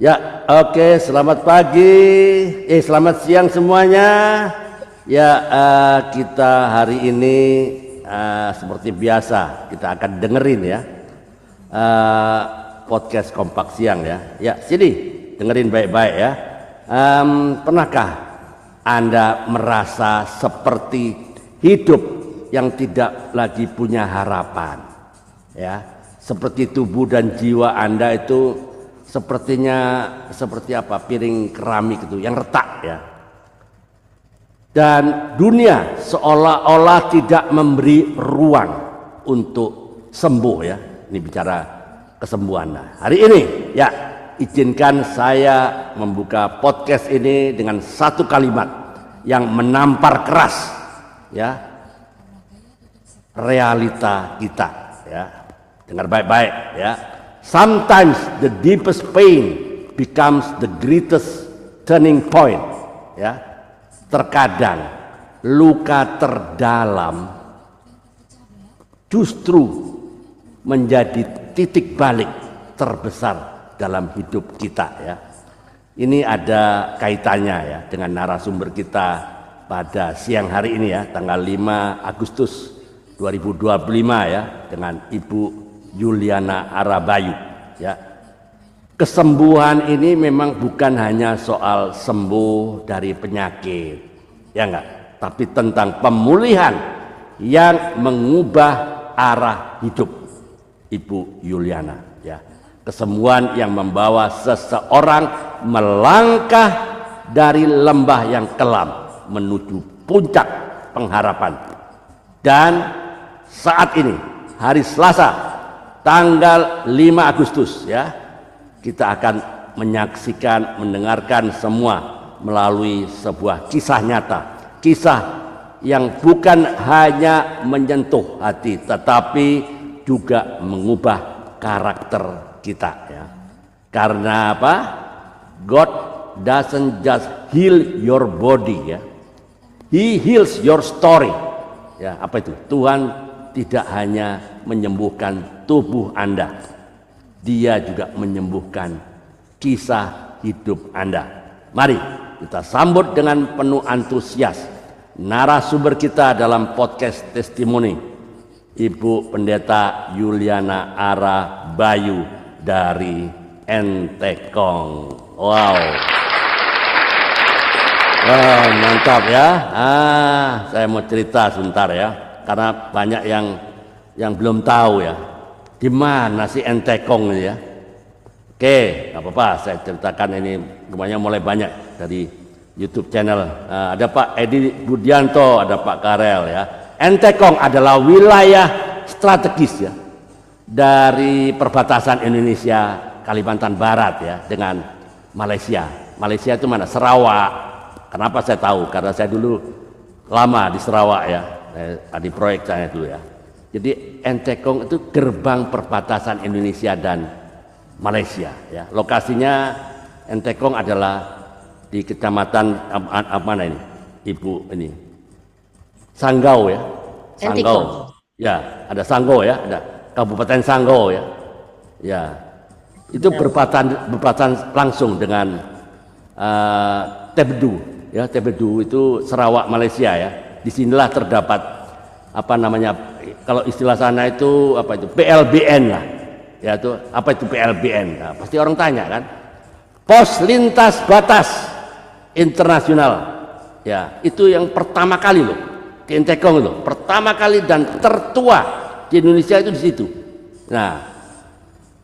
Ya, oke, selamat pagi, selamat siang semuanya. Ya, kita hari ini seperti biasa kita akan dengerin ya podcast Kompak Siang ya. Ya, sini dengerin baik-baik ya. Pernahkah Anda merasa seperti hidup yang tidak lagi punya harapan? Ya, seperti tubuh dan jiwa Anda itu sepertinya seperti apa, piring keramik itu yang retak ya, dan dunia seolah-olah tidak memberi ruang untuk sembuh ya. Ini bicara kesembuhan. Nah, hari ini ya izinkan saya membuka podcast ini dengan satu kalimat yang menampar keras ya realita kita ya. Dengar baik-baik ya. Sometimes the deepest pain becomes the greatest turning point. Ya, terkadang luka terdalam justru menjadi titik balik terbesar dalam hidup kita. Ya, ini ada kaitannya ya dengan narasumber kita pada siang hari ini ya, tanggal 5 Agustus 2025 ya, dengan Ibu Yuliana Arabayu ya. Kesembuhan ini memang bukan hanya soal sembuh dari penyakit ya enggak, tapi tentang pemulihan yang mengubah arah hidup Ibu Yuliana ya. Kesembuhan yang membawa seseorang melangkah dari lembah yang kelam menuju puncak pengharapan. Dan saat ini hari Selasa tanggal 5 Agustus ya, kita akan menyaksikan, mendengarkan semua melalui sebuah kisah nyata, kisah yang bukan hanya menyentuh hati tetapi juga mengubah karakter kita ya. Karena apa? God doesn't just heal your body ya, He heals your story ya. Apa itu? Tuhan tidak hanya menyembuhkan tubuh Anda, Dia juga menyembuhkan kisah hidup Anda. Mari kita sambut dengan penuh antusias narasumber kita dalam podcast testimoni, Ibu Pendeta Yuliana Arabayu dari Entekong. Wow. Oh, mantap ya. Saya mau cerita sebentar ya, karena banyak yang belum tahu ya, di mana sih Entekong ini ya. Oke, nggak apa-apa, saya ceritakan ini. Rumahnya mulai banyak dari YouTube channel. Ada Pak Edi Budianto, ada Pak Karel ya. Entekong adalah wilayah strategis ya dari perbatasan Indonesia Kalimantan Barat ya dengan Malaysia. Malaysia itu mana? Sarawak. Kenapa saya tahu? Karena saya dulu lama di Sarawak ya. Di proyek saya dulu ya. Jadi Entekong itu gerbang perbatasan Indonesia dan Malaysia ya. Lokasinya Entekong adalah di kecamatan apa mana ini? Ibu ini. Sanggau ya. Sanggau. Ya, ada Sanggau ya, ada Kabupaten Sanggau ya. Ya. Itu berbatasan langsung dengan Tebedu ya. Tebedu itu Sarawak Malaysia ya. Disinilah terdapat apa namanya, kalau istilah sana itu apa itu, PLBN lah ya. Itu apa itu PLBN? Nah, pasti orang tanya kan, pos lintas batas internasional ya. Itu yang pertama kali loh di Entekong loh, pertama kali dan tertua di Indonesia itu di situ. Nah,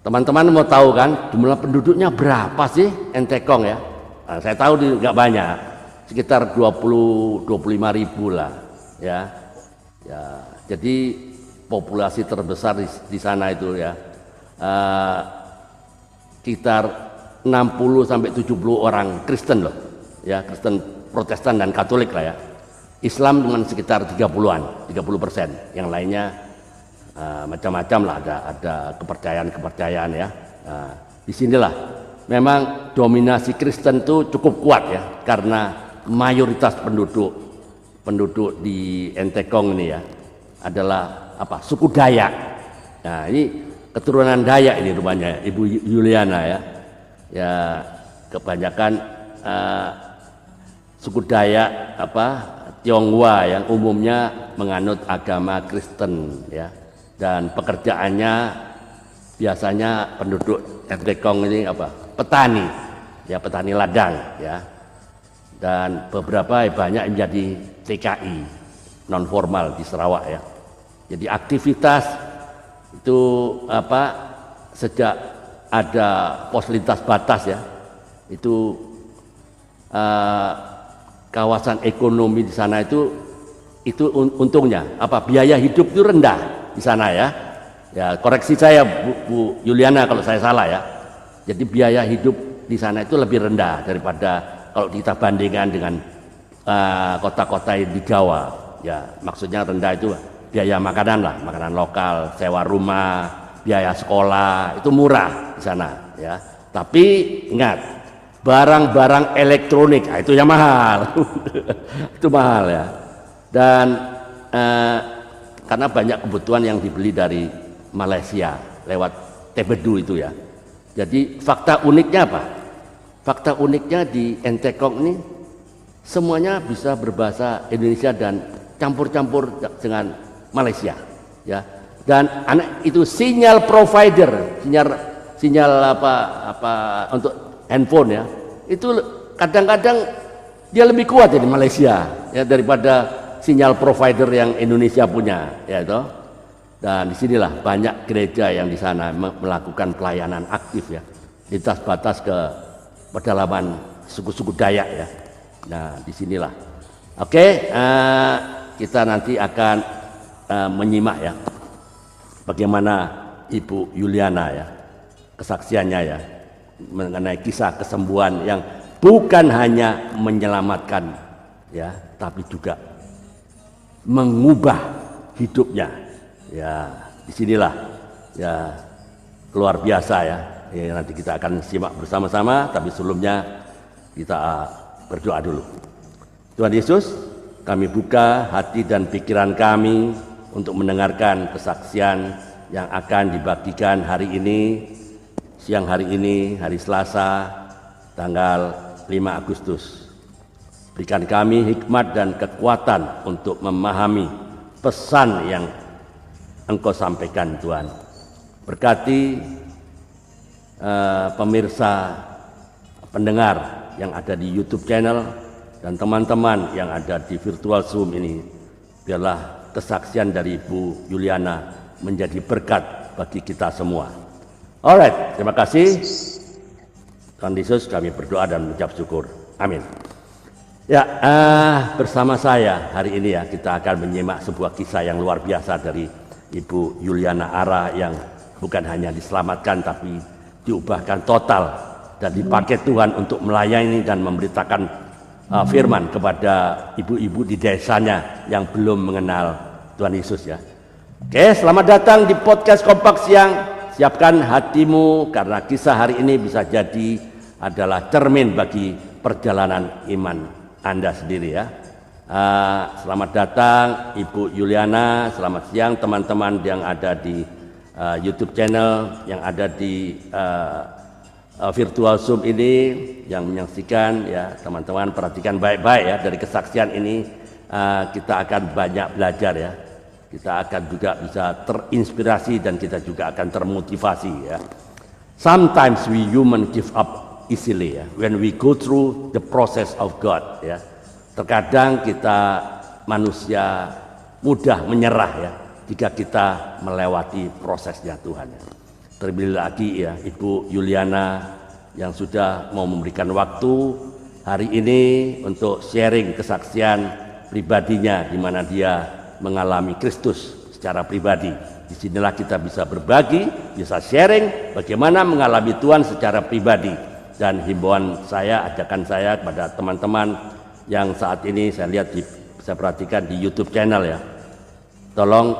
teman-teman mau tahu kan jumlah penduduknya berapa sih Entekong ya? Nah, saya tahu nggak banyak, sekitar 20-25 ribu lah ya. Ya, jadi populasi terbesar di sana itu ya sekitar 60 sampai 70 orang Kristen loh ya, Kristen Protestan dan Katolik lah ya. Islam dengan sekitar 30%, yang lainnya macam-macam lah, ada kepercayaan ya. Nah, disinilah memang dominasi Kristen itu cukup kuat ya, karena mayoritas penduduk di Entekong ini ya adalah apa, suku Dayak. Nah, ini keturunan Dayak ini rupanya, Ibu Yuliana ya. Ya kebanyakan suku Dayak Tionghoa yang umumnya menganut agama Kristen ya. Dan pekerjaannya biasanya penduduk Entekong ini petani ya, petani ladang ya. Dan beberapa banyak menjadi TKI non formal di Sarawak ya. Jadi aktivitas itu sejak ada pos lintas batas ya, itu kawasan ekonomi di sana itu untungnya biaya hidup itu rendah di sana ya. Ya koreksi saya Bu Yuliana kalau saya salah ya. Jadi biaya hidup di sana itu lebih rendah daripada kalau kita bandingkan dengan kota-kota di Jawa. Ya maksudnya rendah itu biaya makanan lah, makanan lokal, sewa rumah, biaya sekolah itu murah di sana ya. Tapi ingat, barang-barang elektronik itu yang mahal. Itu mahal ya. Dan karena banyak kebutuhan yang dibeli dari Malaysia lewat Tebedu itu ya. Jadi fakta uniknya apa? Fakta uniknya di Entekong ini semuanya bisa berbahasa Indonesia dan campur-campur dengan Malaysia ya. Dan itu sinyal provider, sinyal untuk handphone ya. Itu kadang-kadang dia lebih kuat ya di Malaysia ya daripada sinyal provider yang Indonesia punya ya itu. Dan disinilah banyak gereja yang di sana melakukan pelayanan aktif ya, lintas batas ke pedalaman suku-suku Dayak ya. Nah disinilah. Oke, kita nanti akan menyimak ya bagaimana Ibu Yuliana ya kesaksiannya ya mengenai kisah kesembuhan yang bukan hanya menyelamatkan ya, tapi juga mengubah hidupnya ya. Disinilah ya luar biasa ya. Nanti kita akan simak bersama-sama, tapi sebelumnya kita berdoa dulu. Tuhan Yesus, kami buka hati dan pikiran kami untuk mendengarkan kesaksian yang akan dibagikan hari ini, siang hari ini, hari Selasa, tanggal 5 Agustus. Berikan kami hikmat dan kekuatan untuk memahami pesan yang Engkau sampaikan Tuhan. Berkati pemirsa, pendengar yang ada di YouTube channel dan teman-teman yang ada di virtual Zoom ini. Biarlah kesaksian dari Ibu Yuliana menjadi berkat bagi kita semua. Alright, terima kasih. Tuhan Yesus, kami berdoa dan mengucap syukur. Amin. Ya, bersama saya hari ini ya kita akan menyimak sebuah kisah yang luar biasa dari Ibu Yuliana Ara yang bukan hanya diselamatkan tapi diubahkan total dan dipakai Tuhan untuk melayani dan memberitakan firman kepada ibu-ibu di desanya yang belum mengenal Tuhan Yesus ya. Oke, selamat datang di podcast Kompak Siang. Siapkan hatimu karena kisah hari ini bisa jadi adalah cermin bagi perjalanan iman Anda sendiri ya. Selamat datang Ibu Yuliana, selamat siang teman-teman yang ada di YouTube channel, yang ada di virtual Zoom ini, yang menyaksikan ya teman-teman perhatikan baik-baik ya dari kesaksian ini. Kita akan banyak belajar ya, kita akan juga bisa terinspirasi dan kita juga akan termotivasi ya. Sometimes we human give up easily ya, when we go through the process of God ya. Terkadang kita manusia mudah menyerah ya jika kita melewati prosesnya Tuhan. Terlebih lagi ya Ibu Yuliana yang sudah mau memberikan waktu hari ini untuk sharing kesaksian pribadinya di mana dia mengalami Kristus secara pribadi. Disinilah kita bisa berbagi, bisa sharing bagaimana mengalami Tuhan secara pribadi. Dan himbauan saya, ajakan saya kepada teman-teman yang saat ini saya lihat saya perhatikan di YouTube channel ya. Tolong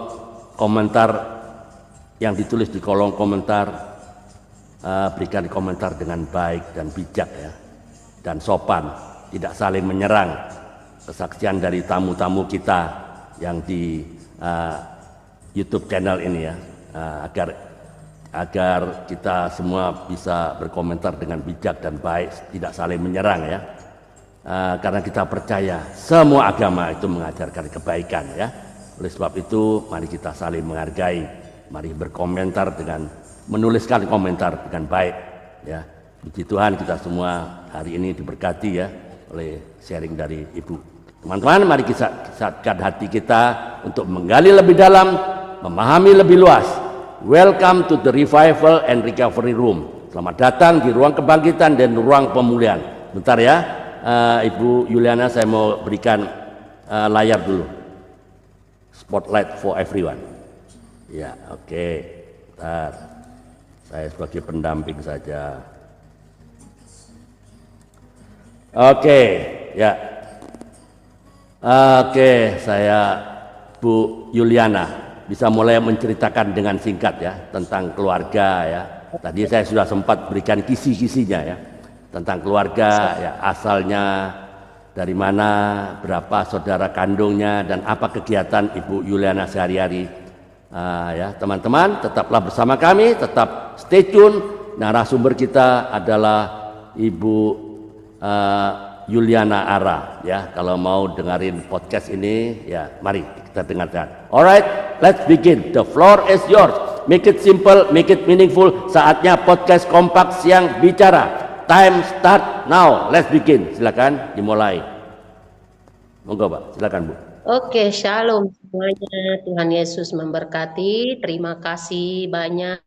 komentar yang ditulis di kolom komentar, berikan komentar dengan baik dan bijak ya, dan sopan, tidak saling menyerang. Kesaksian dari tamu-tamu kita yang di YouTube channel ini ya, agar kita semua bisa berkomentar dengan bijak dan baik, tidak saling menyerang ya. Karena kita percaya semua agama itu mengajarkan kebaikan ya. Oleh sebab itu mari kita saling menghargai, mari berkomentar dengan menuliskan komentar dengan baik ya. Puji Tuhan kita semua hari ini diberkati ya oleh sharing dari Ibu. Teman-teman, mari kita siapkan hati kita untuk menggali lebih dalam, memahami lebih luas. Welcome to the Revival and Recovery Room. Selamat datang di ruang kebangkitan dan ruang pemulihan. Bentar ya, Ibu Yuliana, saya mau berikan layar dulu. Spotlight for everyone. Ya, oke. Bentar. Saya sebagai pendamping saja. Oke, ya. Oke, saya Bu Yuliana bisa mulai menceritakan dengan singkat ya tentang keluarga ya. Tadi saya sudah sempat berikan kisi-kisinya ya tentang keluarga ya, asalnya dari mana, berapa saudara kandungnya, dan apa kegiatan Ibu Yuliana sehari-hari. Ya teman-teman, tetaplah bersama kami, tetap stay tune. Narasumber kita adalah Ibu Yuliana Ara ya. Kalau mau dengerin podcast ini ya mari kita dengarkan. Alright, let's begin. The floor is yours. Make it simple, make it meaningful. Saatnya podcast Kompak Siang bicara. Time start now. Let's begin. Silakan dimulai. Monggo Pak, silakan Bu. Oke, shalom semuanya. Tuhan Yesus memberkati. Terima kasih banyak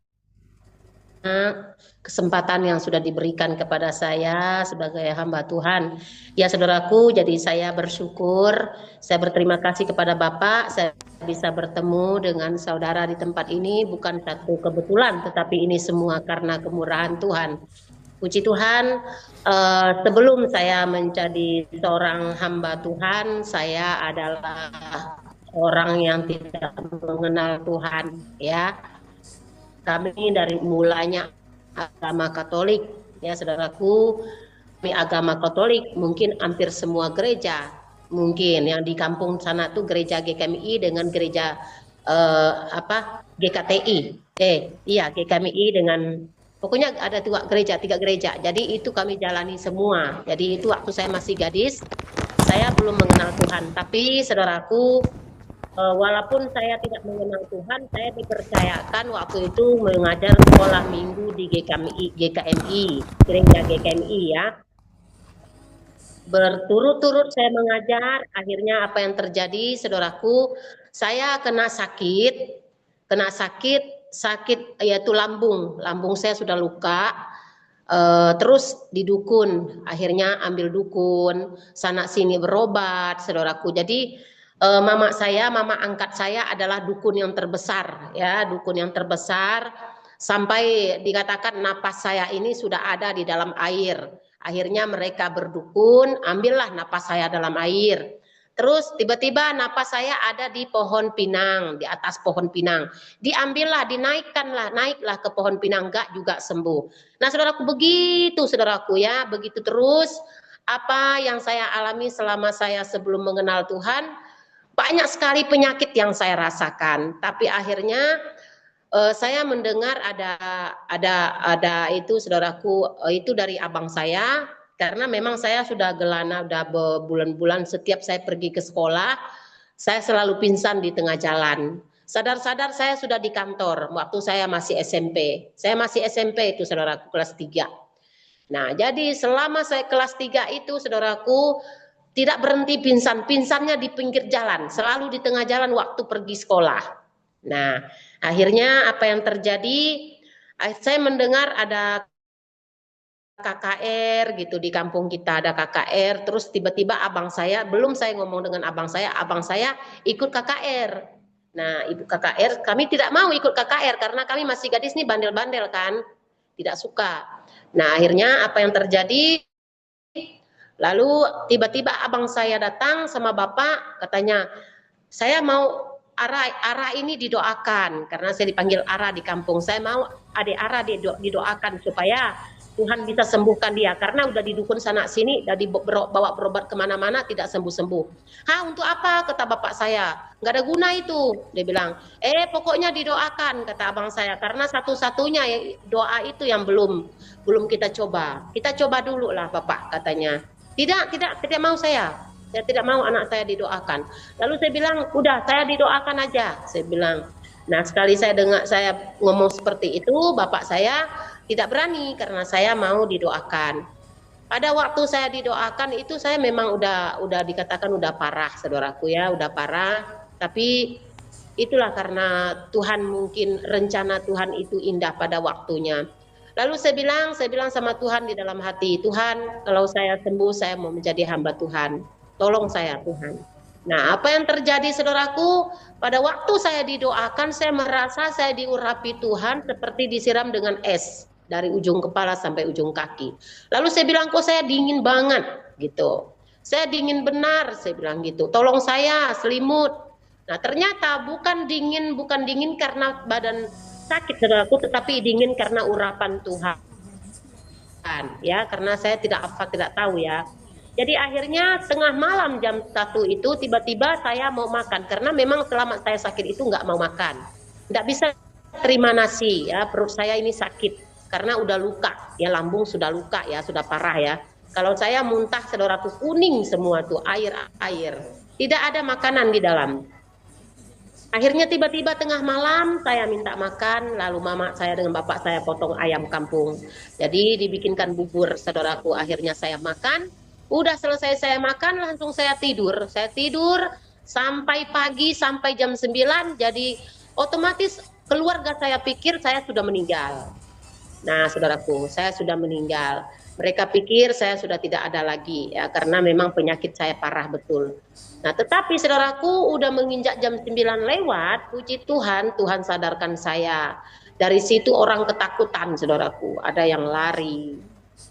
kesempatan yang sudah diberikan kepada saya sebagai hamba Tuhan. Ya saudaraku, jadi saya bersyukur, saya berterima kasih kepada Bapak, saya bisa bertemu dengan saudara di tempat ini, bukan satu kebetulan, tetapi ini semua karena kemurahan Tuhan. Puji Tuhan, sebelum saya menjadi seorang hamba Tuhan, saya adalah orang yang tidak mengenal Tuhan, ya. Kami dari mulanya agama Katolik, ya saudaraku, kami agama Katolik, mungkin hampir semua gereja, mungkin yang di kampung sana tuh gereja GKMI dengan gereja GKTI, iya GKMI dengan pokoknya ada tiga gereja, jadi itu kami jalani semua. Jadi itu waktu saya masih gadis, saya belum mengenal Tuhan, tapi saudaraku, walaupun saya tidak mengenal Tuhan, saya dipercayakan waktu itu mengajar sekolah minggu di GKMI, gereja GKMI ya. Berturut-turut saya mengajar, akhirnya apa yang terjadi, saudaraku, saya kena sakit yaitu lambung saya sudah luka, terus didukun, akhirnya ambil dukun, sana sini berobat, saudaraku. Jadi mama angkat saya adalah dukun yang terbesar, ya, dukun yang terbesar, sampai dikatakan napas saya ini sudah ada di dalam air. Akhirnya mereka berdukun, ambillah napas saya dalam air. Terus tiba-tiba napas saya ada di pohon pinang, di atas pohon pinang. Diambillah, naiklah ke pohon pinang, enggak juga sembuh. Nah, saudaraku, saudaraku ya, begitu terus. Apa yang saya alami selama saya sebelum mengenal Tuhan, banyak sekali penyakit yang saya rasakan. Tapi akhirnya saya mendengar ada itu saudaraku, itu dari abang saya, karena memang saya sudah gelana, udah berbulan-bulan setiap saya pergi ke sekolah, saya selalu pingsan di tengah jalan. Sadar-sadar saya sudah di kantor waktu saya masih SMP. Saya masih SMP itu saudaraku, kelas 3. Nah, jadi selama saya kelas 3 itu saudaraku tidak berhenti pingsannya di pinggir jalan, selalu di tengah jalan waktu pergi sekolah. Nah, akhirnya apa yang terjadi? Saya mendengar ada KKR gitu di kampung kita, ada KKR, terus tiba-tiba abang saya, belum saya ngomong dengan abang saya ikut KKR. Nah, ibu KKR, kami tidak mau ikut KKR karena kami masih gadis nih, bandel-bandel kan, tidak suka. Nah, akhirnya apa yang terjadi? Lalu tiba-tiba abang saya datang sama bapak, katanya, saya mau Ara ini didoakan karena saya dipanggil Ara di kampung. Saya mau adik Ara didoakan supaya Tuhan bisa sembuhkan dia karena udah di dukun sana sini, udah dibawa berobat kemana-mana tidak sembuh-sembuh. Untuk apa? Kata bapak saya, nggak ada guna itu. Dia bilang, pokoknya didoakan kata abang saya karena satu-satunya doa itu yang belum kita coba. Kita coba dulu lah bapak katanya. Tidak mau saya. Saya tidak mau anak saya didoakan. Lalu saya bilang, udah saya didoakan aja. Saya bilang. Nah sekali saya dengar saya ngomong seperti itu, bapak saya tidak berani karena saya mau didoakan. Pada waktu saya didoakan itu saya memang udah dikatakan udah parah, saudaraku ya, udah parah. Tapi itulah karena Tuhan mungkin rencana Tuhan itu indah pada waktunya. Lalu saya bilang sama Tuhan di dalam hati, Tuhan kalau saya sembuh saya mau menjadi hamba Tuhan. Tolong saya Tuhan. Nah apa yang terjadi saudaraku? Pada waktu saya didoakan saya merasa saya diurapi Tuhan seperti disiram dengan es. Dari ujung kepala sampai ujung kaki. Lalu saya bilang, kok saya dingin banget gitu. Saya dingin benar, saya bilang gitu. Tolong saya selimut. Nah ternyata bukan dingin karena badan sakit saudaraku, tetapi dingin karena urapan Tuhan. Ya, karena saya tidak tahu ya. Jadi akhirnya tengah malam jam 1 itu tiba-tiba saya mau makan karena memang selama saya sakit itu nggak mau makan. Nggak bisa terima nasi ya, perut saya ini sakit. Karena udah luka, ya lambung sudah luka ya, sudah parah ya. Kalau saya muntah saudaraku kuning semua tuh, air. Tidak ada makanan di dalam. Akhirnya tiba-tiba tengah malam saya minta makan, lalu mama saya dengan bapak saya potong ayam kampung. Jadi dibikinkan bubur saudaraku, akhirnya saya makan. Udah selesai saya makan, langsung saya tidur. Saya tidur sampai pagi, sampai jam 9, jadi otomatis keluarga saya pikir saya sudah meninggal. Nah, saudaraku, saya sudah meninggal. Mereka pikir saya sudah tidak ada lagi ya karena memang penyakit saya parah betul. Nah, tetapi saudaraku udah menginjak jam 9 lewat, puji Tuhan, Tuhan sadarkan saya. Dari situ orang ketakutan, saudaraku. Ada yang lari.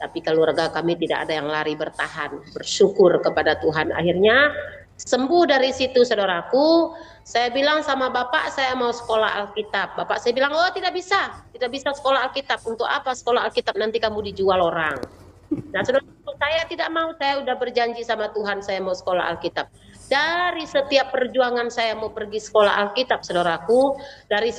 Tapi keluarga kami tidak ada yang lari, bertahan, bersyukur kepada Tuhan. Akhirnya sembuh dari situ, saudaraku. Saya bilang sama bapak, saya mau sekolah Alkitab. Bapak saya bilang, oh tidak bisa sekolah Alkitab. Untuk apa sekolah Alkitab? Nanti kamu dijual orang. Nah, saudaraku, saya tidak mau. Saya udah berjanji sama Tuhan, saya mau sekolah Alkitab. Dari setiap perjuangan saya mau pergi sekolah Alkitab, saudaraku, dari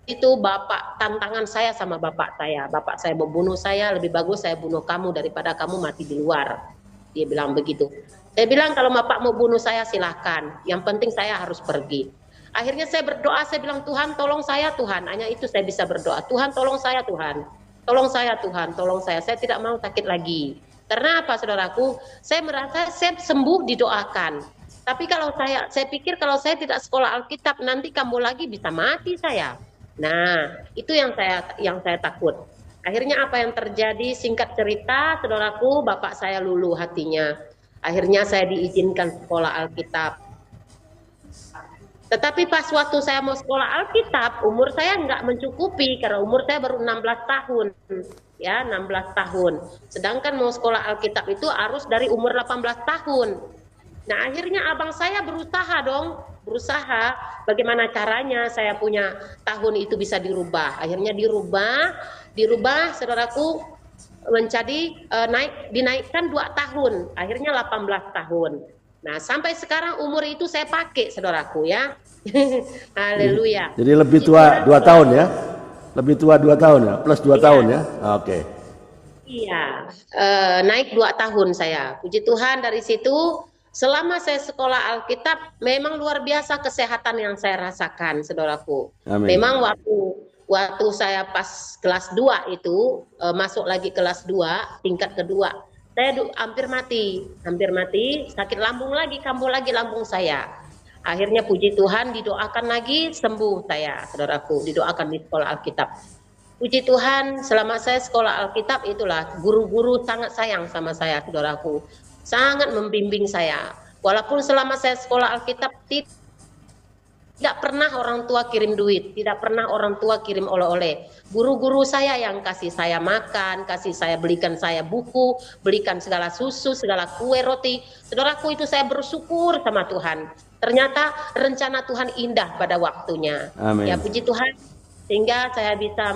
itu bapak tantangan saya sama bapak saya mau bunuh saya, lebih bagus saya bunuh kamu daripada kamu mati di luar. Dia bilang begitu. Saya bilang kalau bapak mau bunuh saya silahkan, yang penting saya harus pergi. Akhirnya saya berdoa, saya bilang Tuhan tolong saya Tuhan, hanya itu saya bisa berdoa. Tuhan tolong saya Tuhan, tolong saya Tuhan, tolong saya tidak mau sakit lagi. Karena apa saudaraku, saya merasa saya sembuh didoakan. Tapi kalau saya pikir kalau saya tidak sekolah Alkitab nanti kambuh lagi bisa mati saya. Nah, itu yang saya takut. Akhirnya apa yang terjadi? Singkat cerita, saudaraku, bapak saya luluh hatinya. Akhirnya saya diizinkan sekolah Alkitab. Tetapi pas waktu saya mau sekolah Alkitab, umur saya nggak mencukupi karena umur saya baru 16 tahun. Ya, 16 tahun. Sedangkan mau sekolah Alkitab itu harus dari umur 18 tahun. Nah, akhirnya abang saya berusaha bagaimana caranya saya punya tahun itu bisa dirubah. Akhirnya dirubah saudaraku menjadi dinaikkan 2 tahun, akhirnya 18 tahun. Nah, sampai sekarang umur itu saya pakai saudaraku ya. Haleluya. Jadi lebih tua 2 tahun ya? Lebih tua 2 tahun ya? Plus 2 tahun ya? Oke. Iya, naik 2 tahun saya. Puji Tuhan dari situ selama saya sekolah Alkitab memang luar biasa kesehatan yang saya rasakan saudaraku. Amin. Memang waktu saya pas kelas 2 itu masuk lagi kelas 2 tingkat kedua, saya hampir mati, sakit lambung lagi, kambuh lagi lambung saya. Akhirnya puji Tuhan didoakan lagi sembuh saya, saudaraku, didoakan di sekolah Alkitab. Puji Tuhan, selama saya sekolah Alkitab itulah guru-guru sangat sayang sama saya, saudaraku, sangat membimbing saya. Walaupun selama saya sekolah Alkitab tidak pernah orang tua kirim duit, tidak pernah orang tua kirim oleh-oleh. Guru-guru saya yang kasih saya makan, kasih saya belikan saya buku, belikan segala susu, segala kue, roti. Saudaraku, itu saya bersyukur sama Tuhan. ternyata rencana Tuhan indah pada waktunya. Amin. Ya puji Tuhan, sehingga saya bisa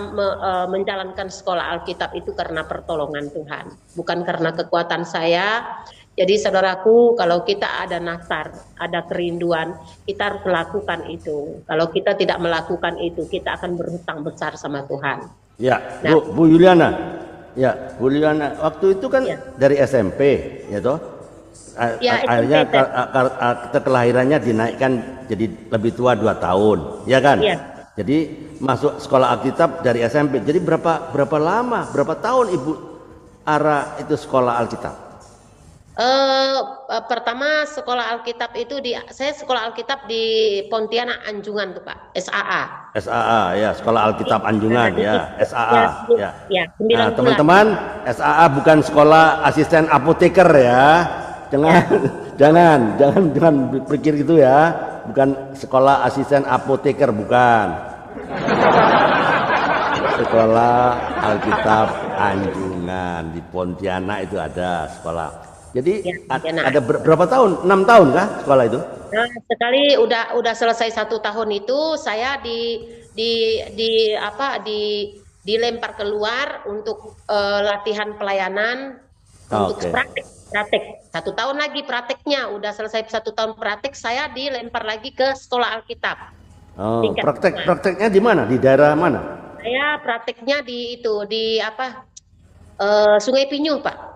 menjalankan sekolah Alkitab itu karena pertolongan Tuhan, bukan karena kekuatan saya. Jadi saudaraku, kalau kita ada nasar, ada kerinduan, kita harus melakukan itu. Kalau kita tidak melakukan itu, kita akan berhutang besar sama Tuhan. Ya, Nah. Bu Yuliana. Ya, Bu Yuliana, waktu itu kan Ya. dari SMP, ya toh? Ya, Akhirnya SMP. akte kelahirannya dinaikkan jadi lebih tua 2 tahun, ya kan? Iya. Jadi masuk sekolah Alkitab dari SMP. Jadi berapa lama, berapa tahun Ibu Ara itu sekolah Alkitab? Pertama sekolah Alkitab itu saya sekolah Alkitab di Pontianak Anjungan tuh Pak, SAA. SAA ya, Sekolah Alkitab Anjungan ya, SAA ya. Ya, 9 Nah, bulan. teman-teman, SAA bukan sekolah asisten apoteker ya. Jangan pikir gitu ya. Bukan sekolah asisten apoteker, bukan. Sekolah Alkitab Anjungan di Pontianak itu ada sekolah. Jadi Ya, ada berapa tahun? 6 tahun kah sekolah itu? Nah, sekali udah selesai 1 tahun itu saya dilempar keluar untuk latihan pelayanan untuk Oke. praktek 1 tahun lagi prakteknya udah selesai 1 tahun praktek, saya dilempar lagi ke sekolah Alkitab. Oh, Tingkat prakteknya di mana? Di daerah mana? saya prakteknya di Sungai Pinyuh Pak,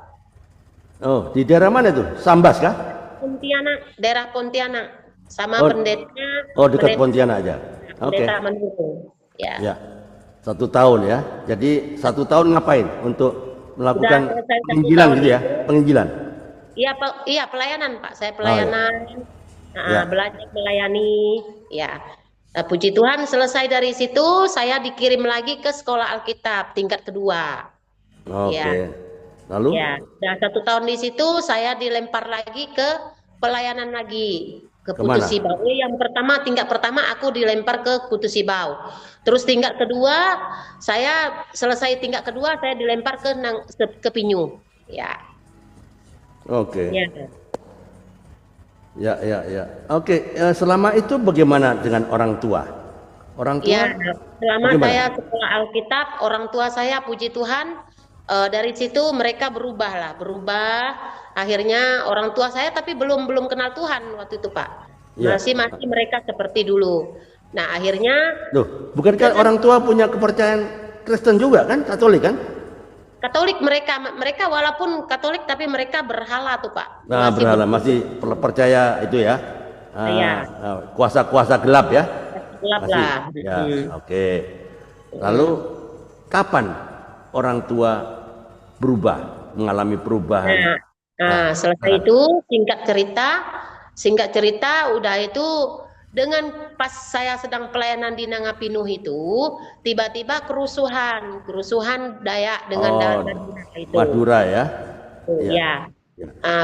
Oh, di daerah mana itu? Sambas kah? Pontianak, daerah Pontianak, sama Oh, pendetanya. Oh, dekat Pontianak aja. Oke. Pendeta mendukung. Ya. Ya, 1 tahun ya. Jadi 1 tahun ngapain untuk melakukan Udah selesai 1 penginjilan tahun gitu ya? Penginjilan. Iya pelayanan Pak, saya pelayanan. Ya. Belajar melayani. Ya. Nah, puji Tuhan selesai dari situ saya dikirim lagi ke sekolah Alkitab tingkat kedua. Oke. Ya. Lalu? Ya, udah 1 tahun di situ saya dilempar lagi ke pelayanan lagi ke Kemana? Putus Sibau. Yang pertama tingkat pertama aku dilempar ke Putus Sibau. Terus tingkat kedua saya selesai tingkat kedua saya dilempar ke Pinyuh. Ya. Oke. Ya. Ya. Oke, selama itu bagaimana dengan orang tua? Orang tua? Ya, selama bagaimana? saya sekolah Alkitab, orang tua saya puji Tuhan dari situ mereka berubah. Akhirnya orang tua saya tapi belum kenal Tuhan waktu itu Pak. Ya. Masih mereka seperti dulu. Nah, akhirnya Loh, bukankah orang tua punya kepercayaan Kristen juga kan? Katolik kan? Katolik mereka walaupun Katolik tapi mereka berhala tuh Pak. Nah, berhala masih percaya itu ya. Iya. Kuasa-kuasa gelap ya. Gelap Masih. lah. Ya, oke. Lalu kapan orang tua mengalami perubahan? Selesai itu singkat cerita udah itu dengan pas saya sedang pelayanan di Nangapinuh itu tiba-tiba kerusuhan Dayak dengan Madura itu. Madura ya. Ya.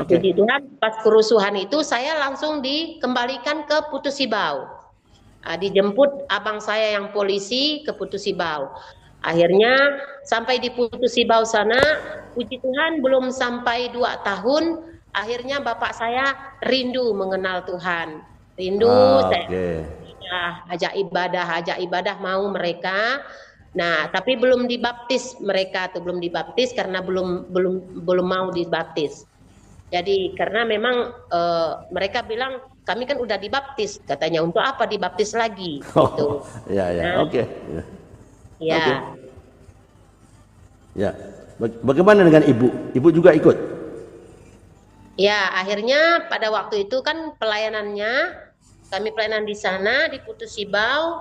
Puji Tuhan pas kerusuhan itu saya langsung dikembalikan ke Putus Sibau. Dijemput abang saya yang polisi ke Putus Sibau. Akhirnya sampai di Putus Sibau sana, puji Tuhan belum sampai 2 tahun, akhirnya bapak saya rindu mengenal Tuhan. Saya ajak ibadah mau mereka. Nah, tapi belum dibaptis mereka tuh belum dibaptis karena belum mau dibaptis. Jadi karena memang mereka bilang kami kan udah dibaptis, katanya untuk apa dibaptis lagi? Gitu. Oke. Ya. Okay. Ya. Bagaimana dengan ibu? Ibu juga ikut? Ya, akhirnya pada waktu itu kan kami pelayanan di sana di Putus Sibau.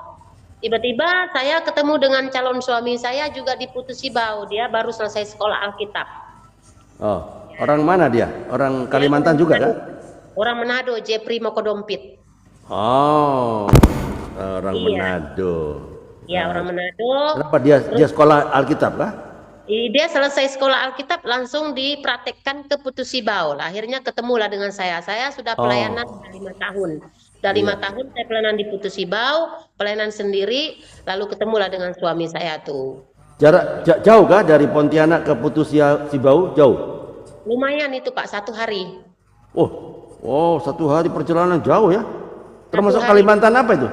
Tiba-tiba saya ketemu dengan calon suami saya juga di Putus Sibau. Dia baru selesai sekolah Alkitab. Oh, orang mana dia? Orang Kalimantan juga kan? Orang Manado, Jepri Mokodompit. Oh, orang Manado. Ya, orang Manado. Kenapa dia sekolah Alkitab kah? Dia selesai sekolah Alkitab langsung dipraktekkan ke Putus Sibau. Akhirnya ketemulah dengan saya. Saya sudah pelayanan 5 tahun. Sudah 5 tahun saya pelayanan di Putus Sibau, pelayanan sendiri, lalu ketemulah dengan suami saya tuh. Jarak jauh kah dari Pontianak ke Putus Sibau? Jauh? Lumayan itu Pak, 1 hari. Oh, 1 hari perjalanan jauh ya? Termasuk hari. Kalimantan apa itu?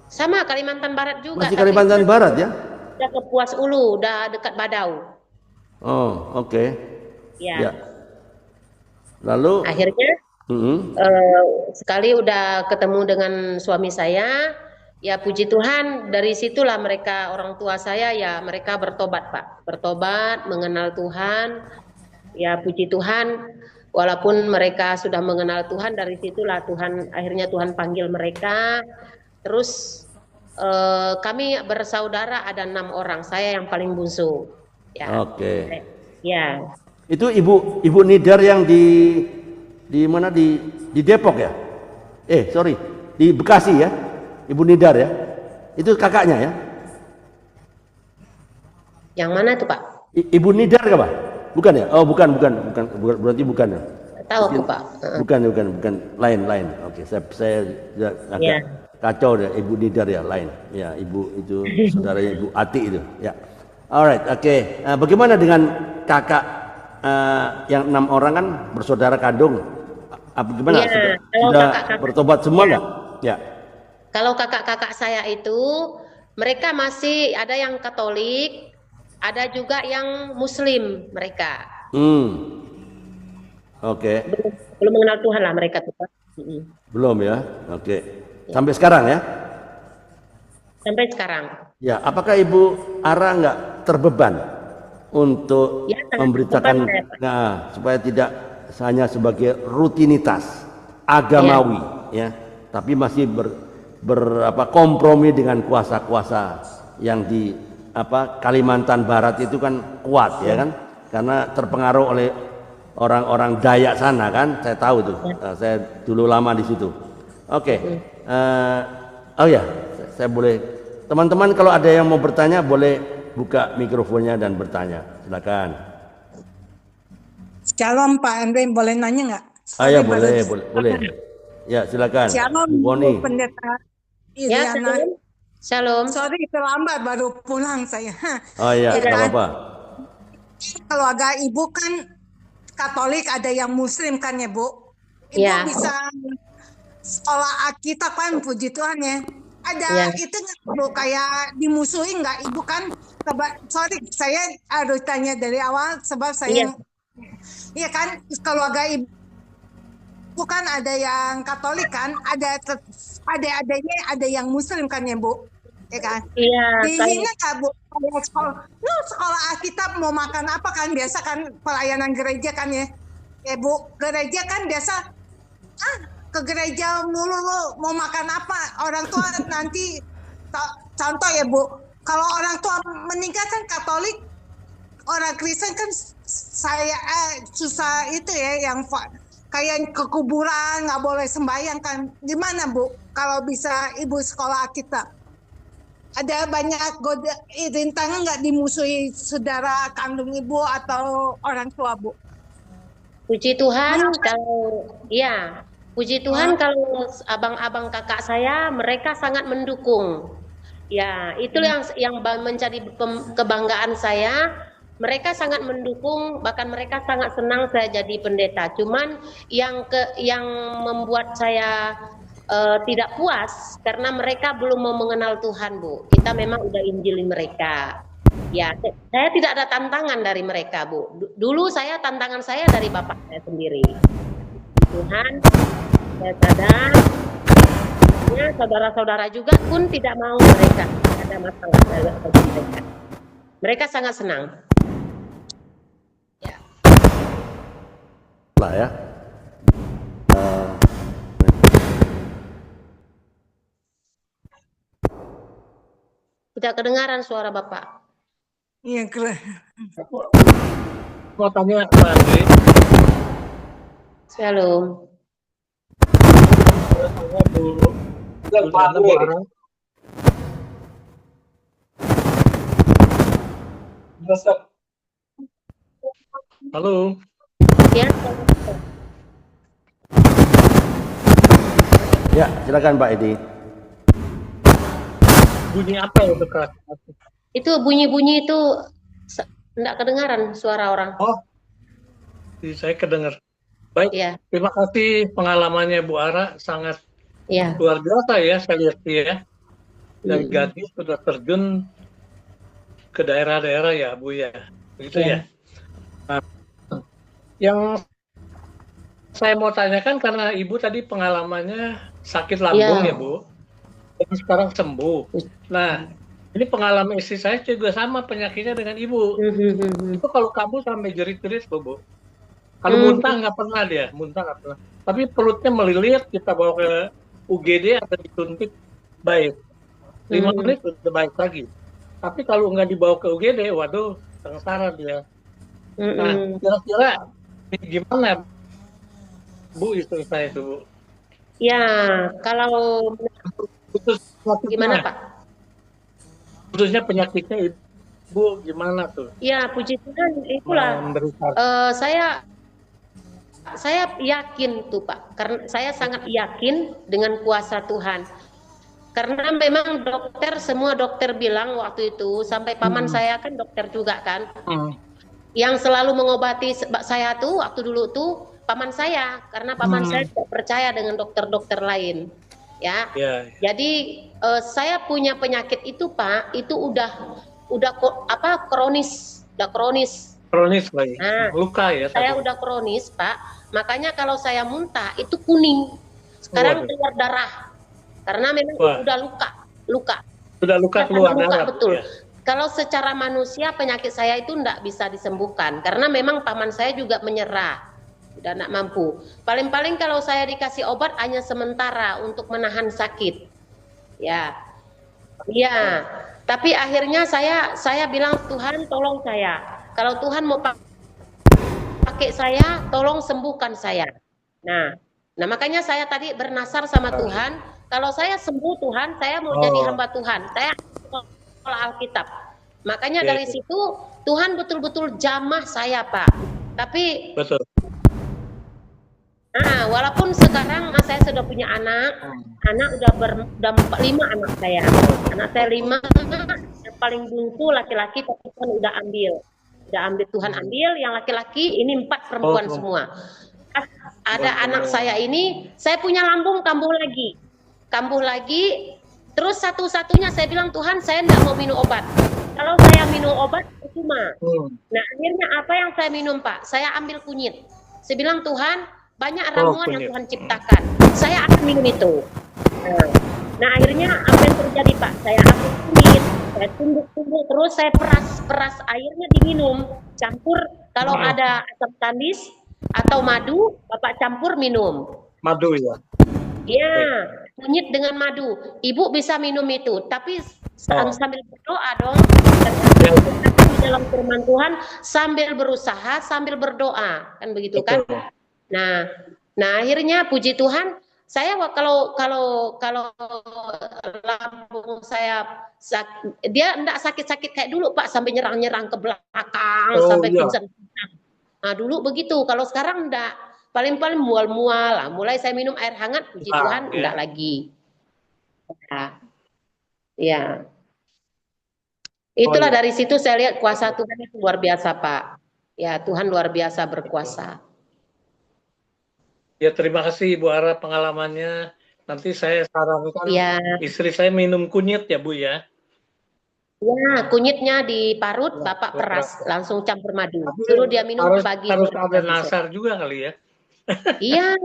Sama Kalimantan Barat juga. Masih tapi Kalimantan Barat ya? udah ke Puas Ulu, udah dekat Badau. Oh, oke. Ya. Ya, Lalu, akhirnya mm-mm. sekali udah ketemu dengan suami saya, ya puji Tuhan dari situlah mereka orang tua saya ya mereka bertobat Pak, bertobat mengenal Tuhan. Ya puji Tuhan, walaupun mereka sudah mengenal Tuhan dari situlah Tuhan akhirnya Tuhan panggil mereka. Terus kami bersaudara ada 6 orang, saya yang paling bungsu. Ya, Oke. ya, Itu Ibu Nidar yang di mana di Depok ya? Sorry, di Bekasi ya? Ibu Nidar ya? Itu kakaknya ya? yang mana itu Pak? Ibu Nidar kah, Pak? Bukan ya? Oh, bukan, berarti bukan ya? Tahu aku Pak. Bukan, lain. Oke, saya agak Ya. kacau deh, Ibu Nidar ya, lain. Ya, Ibu itu saudaranya Ibu Ati itu. Ya, alright, oke. Bagaimana dengan kakak yang 6 orang kan bersaudara kandung? Gimana? Ya, Sudah, kalau sudah kakak-kakak, bertobat semua ya. nggak? Ya. Kalau kakak-kakak saya itu mereka masih ada yang Katolik, ada juga yang Muslim mereka. Oke. Belum mengenal Tuhan lah mereka tuh Pak. Belum ya? Oke. Sampai sekarang ya? Sampai sekarang. Ya, apakah Ibu Ara nggak terbeban untuk Ya, sangat memberitakan, terbeban saya, Pak. nah, supaya tidak hanya sebagai rutinitas agamawi, ya, tapi masih kompromi dengan kuasa-kuasa yang di Kalimantan Barat itu kan kuat, ya kan? Karena terpengaruh oleh orang-orang Dayak sana kan, saya tahu tuh, saya dulu lama di situ. Oke. Oh ya, saya boleh, teman-teman kalau ada yang mau bertanya boleh buka mikrofonnya dan bertanya, silakan. Shalom Pak Andre, boleh nanya nggak? Ya boleh. Ya silakan. Shalom Bu Boni. Bu Pendeta Ya, Iriana. Shalom. Sorry terlambat baru pulang saya. Oh iya, Ya nggak kan? apa-apa. Keluarga Ibu kan Katolik, ada yang Muslim kan ya Bu? Ibu Ya. bisa sekolah Alkitab kan, puji Tuhan ya. Ada Ya. itu nggak Bu, kayak dimusuhin nggak Ibu kan? Sorry, saya harus tanya dari awal sebab saya. Iya kan, keluarga Ibu bukan ada yang Katolik kan, adanya ada yang Muslim kan ya Bu, ya kan? Iya. Dihina nggak Bu? Sekolah Alkitab mau makan apa kan, biasa kan pelayanan gereja kan ya, ya Bu, gereja kan biasa ke gereja mulu lu mau makan apa, orang tua nanti contoh ya Bu, kalau orang tua meninggal kan Katolik, orang Kristen kan saya susah itu ya, yang kayak ke kuburan nggak boleh sembahyang kan, gimana Bu kalau bisa Ibu sekolah Alkitab? Ada banyak rintangan nggak dimusuhi saudara kandung Ibu atau orang tua Bu? Puji Tuhan puji Tuhan kalau abang-abang kakak saya mereka sangat mendukung. Ya, itu yang menjadi kebanggaan saya. Mereka sangat mendukung, bahkan mereka sangat senang saya jadi pendeta. Cuman yang membuat saya tidak puas karena mereka belum mau mengenal Tuhan, Bu. Kita memang udah injilin mereka. Ya, saya tidak ada tantangan dari mereka, Bu. Dulu tantangan saya dari bapak saya sendiri. Tuhan, saya sadar, ya, saudara-saudara juga pun tidak mau mereka ada masalah dalam mereka. Mereka sangat senang. Ya. Lah ya. Tidak kedengaran suara Bapak. Iya, keren. Mau tanya Pak Andre. Shalom. Halo. Ya. Ya, silakan Pak Edi. Bunyi apa yang dekat? Itu bunyi-bunyi itu enggak kedengaran suara orang. Oh, saya kedengar. Baik, Ya. terima kasih pengalamannya Bu Ara, sangat Ya. Luar biasa ya saya lihat ya. Dari Mm-mm. gadis sudah terjun ke daerah-daerah ya Bu ya. Begitu Ya. ya. Nah, yang saya mau tanyakan karena Ibu tadi pengalamannya sakit lambung ya Ya. Bu. Tapi sekarang sembuh. Nah, ini pengalaman istri saya juga sama penyakitnya dengan Ibu. Mhm. Itu kalau kabur sampai jerit-jerit loh Bu. Kalau Mhm. muntah nggak pernah dia, muntah nggak pernah. Tapi perutnya melilit, kita bawa ke UGD atau disuntik, baik. 5 menit Mhm. udah baik lagi. Tapi kalau nggak dibawa ke UGD, waduh, sengsara dia. Nah, Mhm. kira-kira gimana Bu istri saya itu Bu? Ya, kalau Putus gimana penyakitnya, Pak? putusnya penyakitnya Ibu gimana tuh? Ya, puji Tuhan itulah Memberikan. saya yakin tuh Pak, karena saya sangat yakin dengan kuasa Tuhan. Karena memang dokter, semua dokter bilang waktu itu, sampai paman Hmm. saya kan dokter juga kan, Hmm. yang selalu mengobati saya tuh waktu dulu tuh paman saya, karena paman saya tidak percaya dengan dokter-dokter lain, ya. Ya, Jadi saya punya penyakit itu Pak, itu udah kronis, udah kronis. kronis lagi. Nah, Luka ya saya tadi. udah kronis Pak, makanya kalau saya muntah itu kuning. Sekarang Waduh. keluar darah, karena memang itu Wah, udah luka, luka. sudah luka Ya, karena keluar luka darah Bu, betul. ya. Kalau secara manusia penyakit saya itu tidak bisa disembuhkan karena memang paman saya juga menyerah, udah tidak mampu. Paling-paling kalau saya dikasih obat hanya sementara untuk menahan sakit, ya, iya. Tapi akhirnya saya bilang Tuhan tolong saya. Kalau Tuhan mau pakai saya, tolong sembuhkan saya. Nah makanya saya tadi bernasar sama Tuhan. Kalau saya sembuh Tuhan, saya mau jadi Oh, hamba Tuhan. Saya sekolah Alkitab. Makanya ya, dari ya, situ Tuhan betul-betul jamah saya Pak. Tapi betul. walaupun sekarang saya sudah punya anak udah 5 anak saya. Anak saya 5, yang paling bungsu laki-laki, tapi Tuhan udah ambil Tuhan ambil. Yang laki-laki ini 4 Oh, perempuan semua. Ada anak saya ini, saya punya lambung kambuh lagi. Terus satu-satunya saya bilang Tuhan, saya tidak mau minum obat. Kalau saya minum obat percuma. Nah akhirnya apa yang saya minum Pak? Saya ambil kunyit. Saya bilang Tuhan, banyak ramuan yang kunyit. Tuhan ciptakan. Saya akan minum itu. Nah akhirnya apa yang terjadi Pak? Saya ambil kunyit, saya tumbuk-tumbuk, terus saya peras airnya diminum. Campur kalau ada asam tandis atau madu, Bapak campur minum. Madu ya. Ya, kunyit dengan madu. Ibu bisa minum itu, tapi sambil berdoa dong. Karena di dalam firman Tuhan sambil berusaha, sambil berdoa, kan begitu kan? Betul. Nah akhirnya puji Tuhan, saya kalau lambung saya dia enggak sakit-sakit kayak dulu Pak, sampai nyerang-nyerang ke belakang, sampai iya. pingsan. Nah dulu begitu, kalau sekarang enggak. Paling-paling mual-mual lah. Mulai saya minum air hangat, puji Tuhan, enggak lagi. Ya. Itulah dari situ saya lihat kuasa Tuhan itu luar biasa, Pak. Ya, Tuhan luar biasa berkuasa. Ya, terima kasih Ibu Ara pengalamannya. Nanti saya sarankan Ya. istri saya minum kunyit ya Bu ya. Ya, kunyitnya diparut, Bapak peras, langsung campur madu. Suruh dia minum pagi, harus sore, ada pagi, nasar juga kali ya. Iya.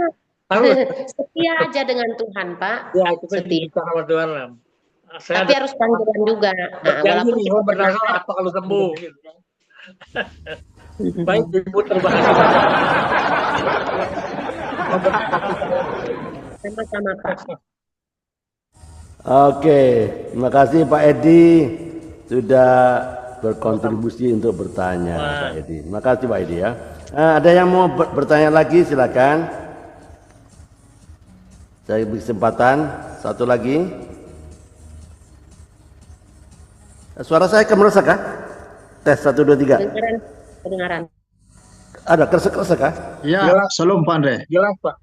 Harus. Setia aja dengan Tuhan, Pak. Ya, kita setia. bicara sama Tuhan lah. Tapi harus panggilan juga. Berjanji nih, mau bernasar apa kalau sembuh gitu. Baik, Ibu, terima kasih. Sama-sama, Pak. Oke, terima kasih Pak Edi sudah berkontribusi untuk bertanya, Pak Edi. Terima kasih Pak Edi ya. Ada yang mau bertanya lagi, silakan. Saya beri kesempatan satu lagi. Suara saya kemeresek kah? Tes 1 2 3. Kedengaran. Ada kresek-kresek kah? Ya, salam Pak Andre. Jelas Pak.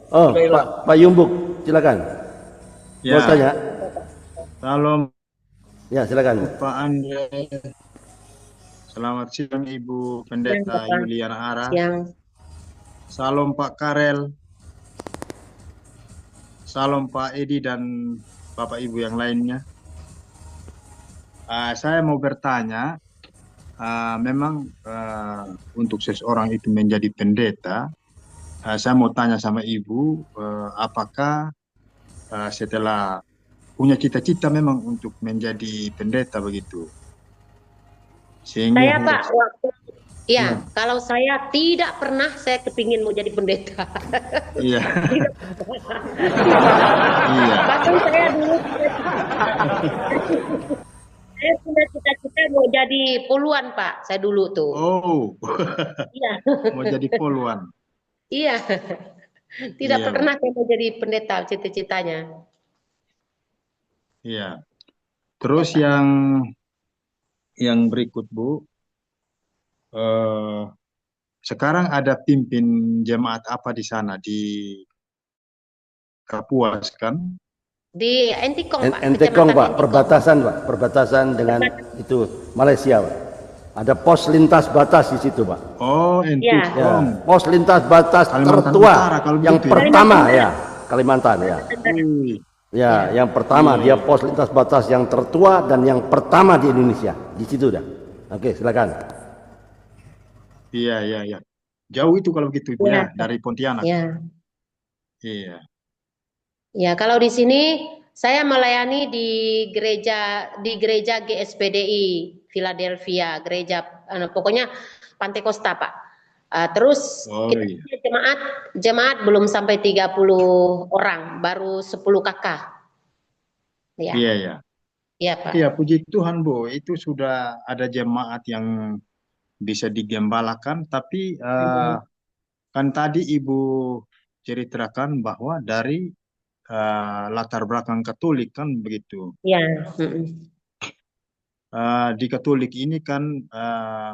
Oh, Pak Yumbuk, silakan. Ya. Mau tanya? Salam Ya, silakan. Pak Andre. Selamat siang Ibu Pendeta Yuliana Ara. Siang. Salam Pak Karel. Salam Pak Edi dan Bapak Ibu yang lainnya. Saya mau bertanya, memang untuk seseorang itu menjadi pendeta, saya mau tanya sama Ibu, apakah setelah punya cita-cita memang untuk menjadi pendeta begitu, Saya sehingga Pak, waktu ya, ya, kalau saya tidak pernah saya kepingin mau jadi pendeta. iya, Tidak. iya, Bahkan saya punya cita-cita mau jadi poluan Pak. Saya dulu tuh. oh, Iya, mau jadi poluan, iya. Tidak iya Bu, pernah saya mau jadi pendeta cita-citanya. iya. Ya Terus Pak. yang berikut Bu, eh, sekarang ada pimpin jemaat apa di sana di Kapuas kan? Di Entikong Pak, Entekong Kecamatan Pak, Entikong. perbatasan dengan itu Malaysia Pak. Ada pos lintas batas di situ Pak. Oh, Ya, Ya, Entikong, pos lintas batas Kalimantan tertua Utara kalau yang begitu ya. pertama Kalimantan ya, Kalimantan ya. Wih, Ya, ya, yang pertama iya, dia pos lintas batas yang tertua dan yang pertama di Indonesia. Di situ dah. Oke, silakan. iya, iya, iya. Jauh itu kalau begitu Ibu ya, ya, dari Pontianak. ya. Iya, Ya, kalau di sini saya melayani di gereja GSPDI Philadelphia, gereja pokoknya Pantai Costa, Pak. Terus oh kita iya, punya jemaat belum sampai 30 orang, baru 10 kakak. Ya, iya, iya. iya, Pak. Iya, puji Tuhan Bu, itu sudah ada jemaat yang bisa digembalakan, tapi Hmm. kan tadi Ibu ceritakan bahwa dari latar belakang Katolik kan begitu. Ya, mm-mm. Di Katolik ini kan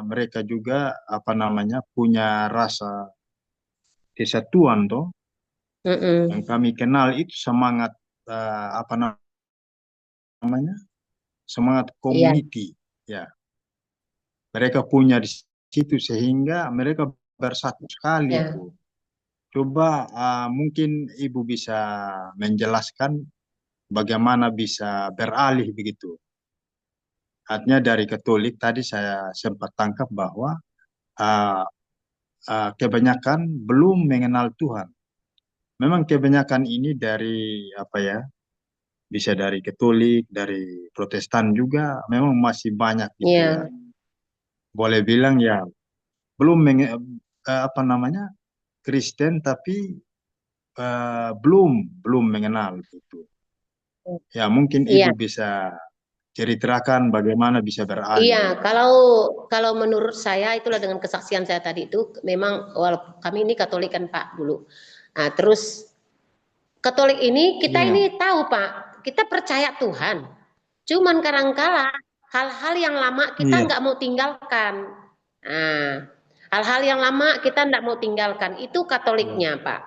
mereka juga apa namanya punya rasa kesatuan toh. Yang Mm-mm. kami kenal itu semangat apa namanya semangat Iya, community. Ya, mereka punya di situ sehingga mereka bersatu sekali ya, Bu. Coba mungkin Ibu bisa menjelaskan bagaimana bisa beralih begitu. Artinya dari Katolik tadi saya sempat tangkap bahwa uh, kebanyakan belum mengenal Tuhan. Memang kebanyakan ini dari apa ya, bisa dari Katolik, dari Protestan juga, memang masih banyak gitu ya. iya, Boleh bilang ya belum apa namanya Kristen tapi belum belum mengenal gitu. Ya mungkin Ibu iya. bisa ceritakan bagaimana bisa beralih Iya, begitu. kalau menurut saya itulah dengan kesaksian saya tadi itu memang walaupun kami ini Katolik kan Pak dulu. Nah, terus Katolik ini kita Iya, ini tahu Pak, kita percaya Tuhan. Cuman kadangkala hal-hal yang lama kita iya, nggak mau tinggalkan. Nah, hal-hal yang lama kita nggak mau tinggalkan itu Katoliknya Pak.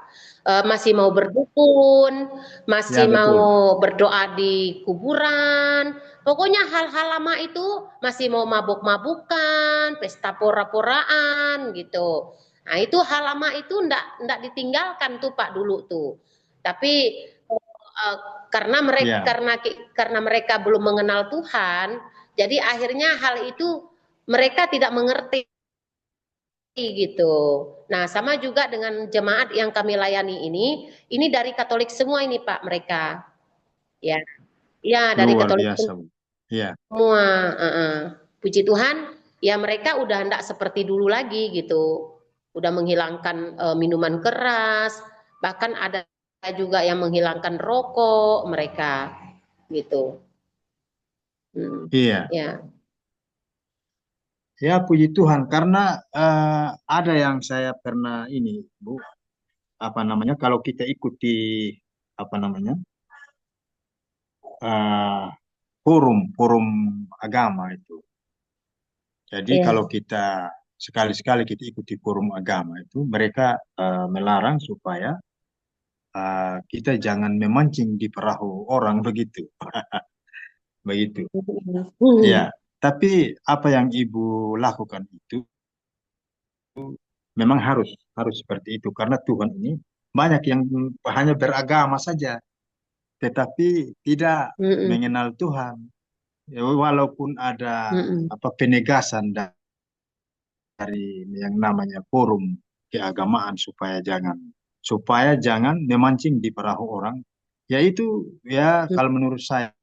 Masih mau berdukun, ya masih betul. mau berdoa di kuburan. Pokoknya hal-hal lama itu masih mau mabuk-mabukan, pesta pora-poraan gitu. Nah, itu hal lama itu ndak ditinggalkan tuh Pak dulu tuh. Tapi eh, Iya, karena mereka belum mengenal Tuhan, jadi akhirnya hal itu mereka tidak mengerti gitu. Nah, sama juga dengan jemaat yang kami layani ini dari Katolik semua ini Pak mereka. Ya, ya dari luar Katolik biasa, Bu. Iya, semua. Puji Tuhan, ya mereka udah enggak seperti dulu lagi gitu. Udah menghilangkan minuman keras, bahkan ada juga yang menghilangkan rokok mereka gitu. Hmm, iya. ya, Ya, puji Tuhan. Karena ada yang saya pernah ini, Bu, apa namanya, kalau kita ikuti, apa namanya, eh, forum agama itu. Jadi ya, kalau kita sekali-sekali kita ikuti forum agama itu, mereka melarang supaya kita jangan memancing di perahu orang begitu. Begitu. Ya, hmm, tapi apa yang Ibu lakukan itu memang harus harus seperti itu karena Tuhan ini banyak yang hanya beragama saja, tetapi tidak Mm-mm. mengenal Tuhan. Ya, walaupun ada Mm-mm. penegasan dari yang namanya forum keagamaan supaya jangan memancing di perahu orang, yaitu ya kalau menurut saya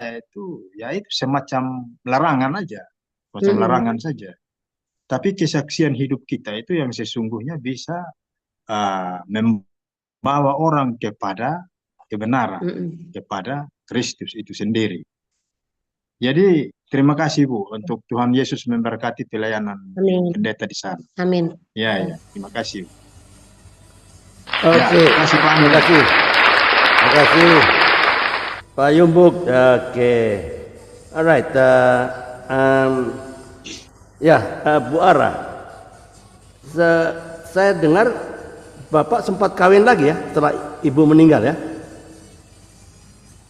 itu ya itu semacam larangan aja, semacam Mm-mm. larangan saja. Tapi kesaksian hidup kita itu yang sesungguhnya bisa membawa orang kepada kebenaran, Mm-mm. kepada Kristus itu sendiri. Jadi terima kasih Bu untuk Tuhan Yesus memberkati pelayanan Amin. pendeta di sana. Amin. Ya, ya, terima kasih. Ya, Oke, terima kasih Pak terima Andre. kasih. Terima kasih Pak Yumbuk. Oke, alright. Ya, Bu Ara, saya dengar Bapak sempat kawin lagi ya setelah Ibu meninggal ya?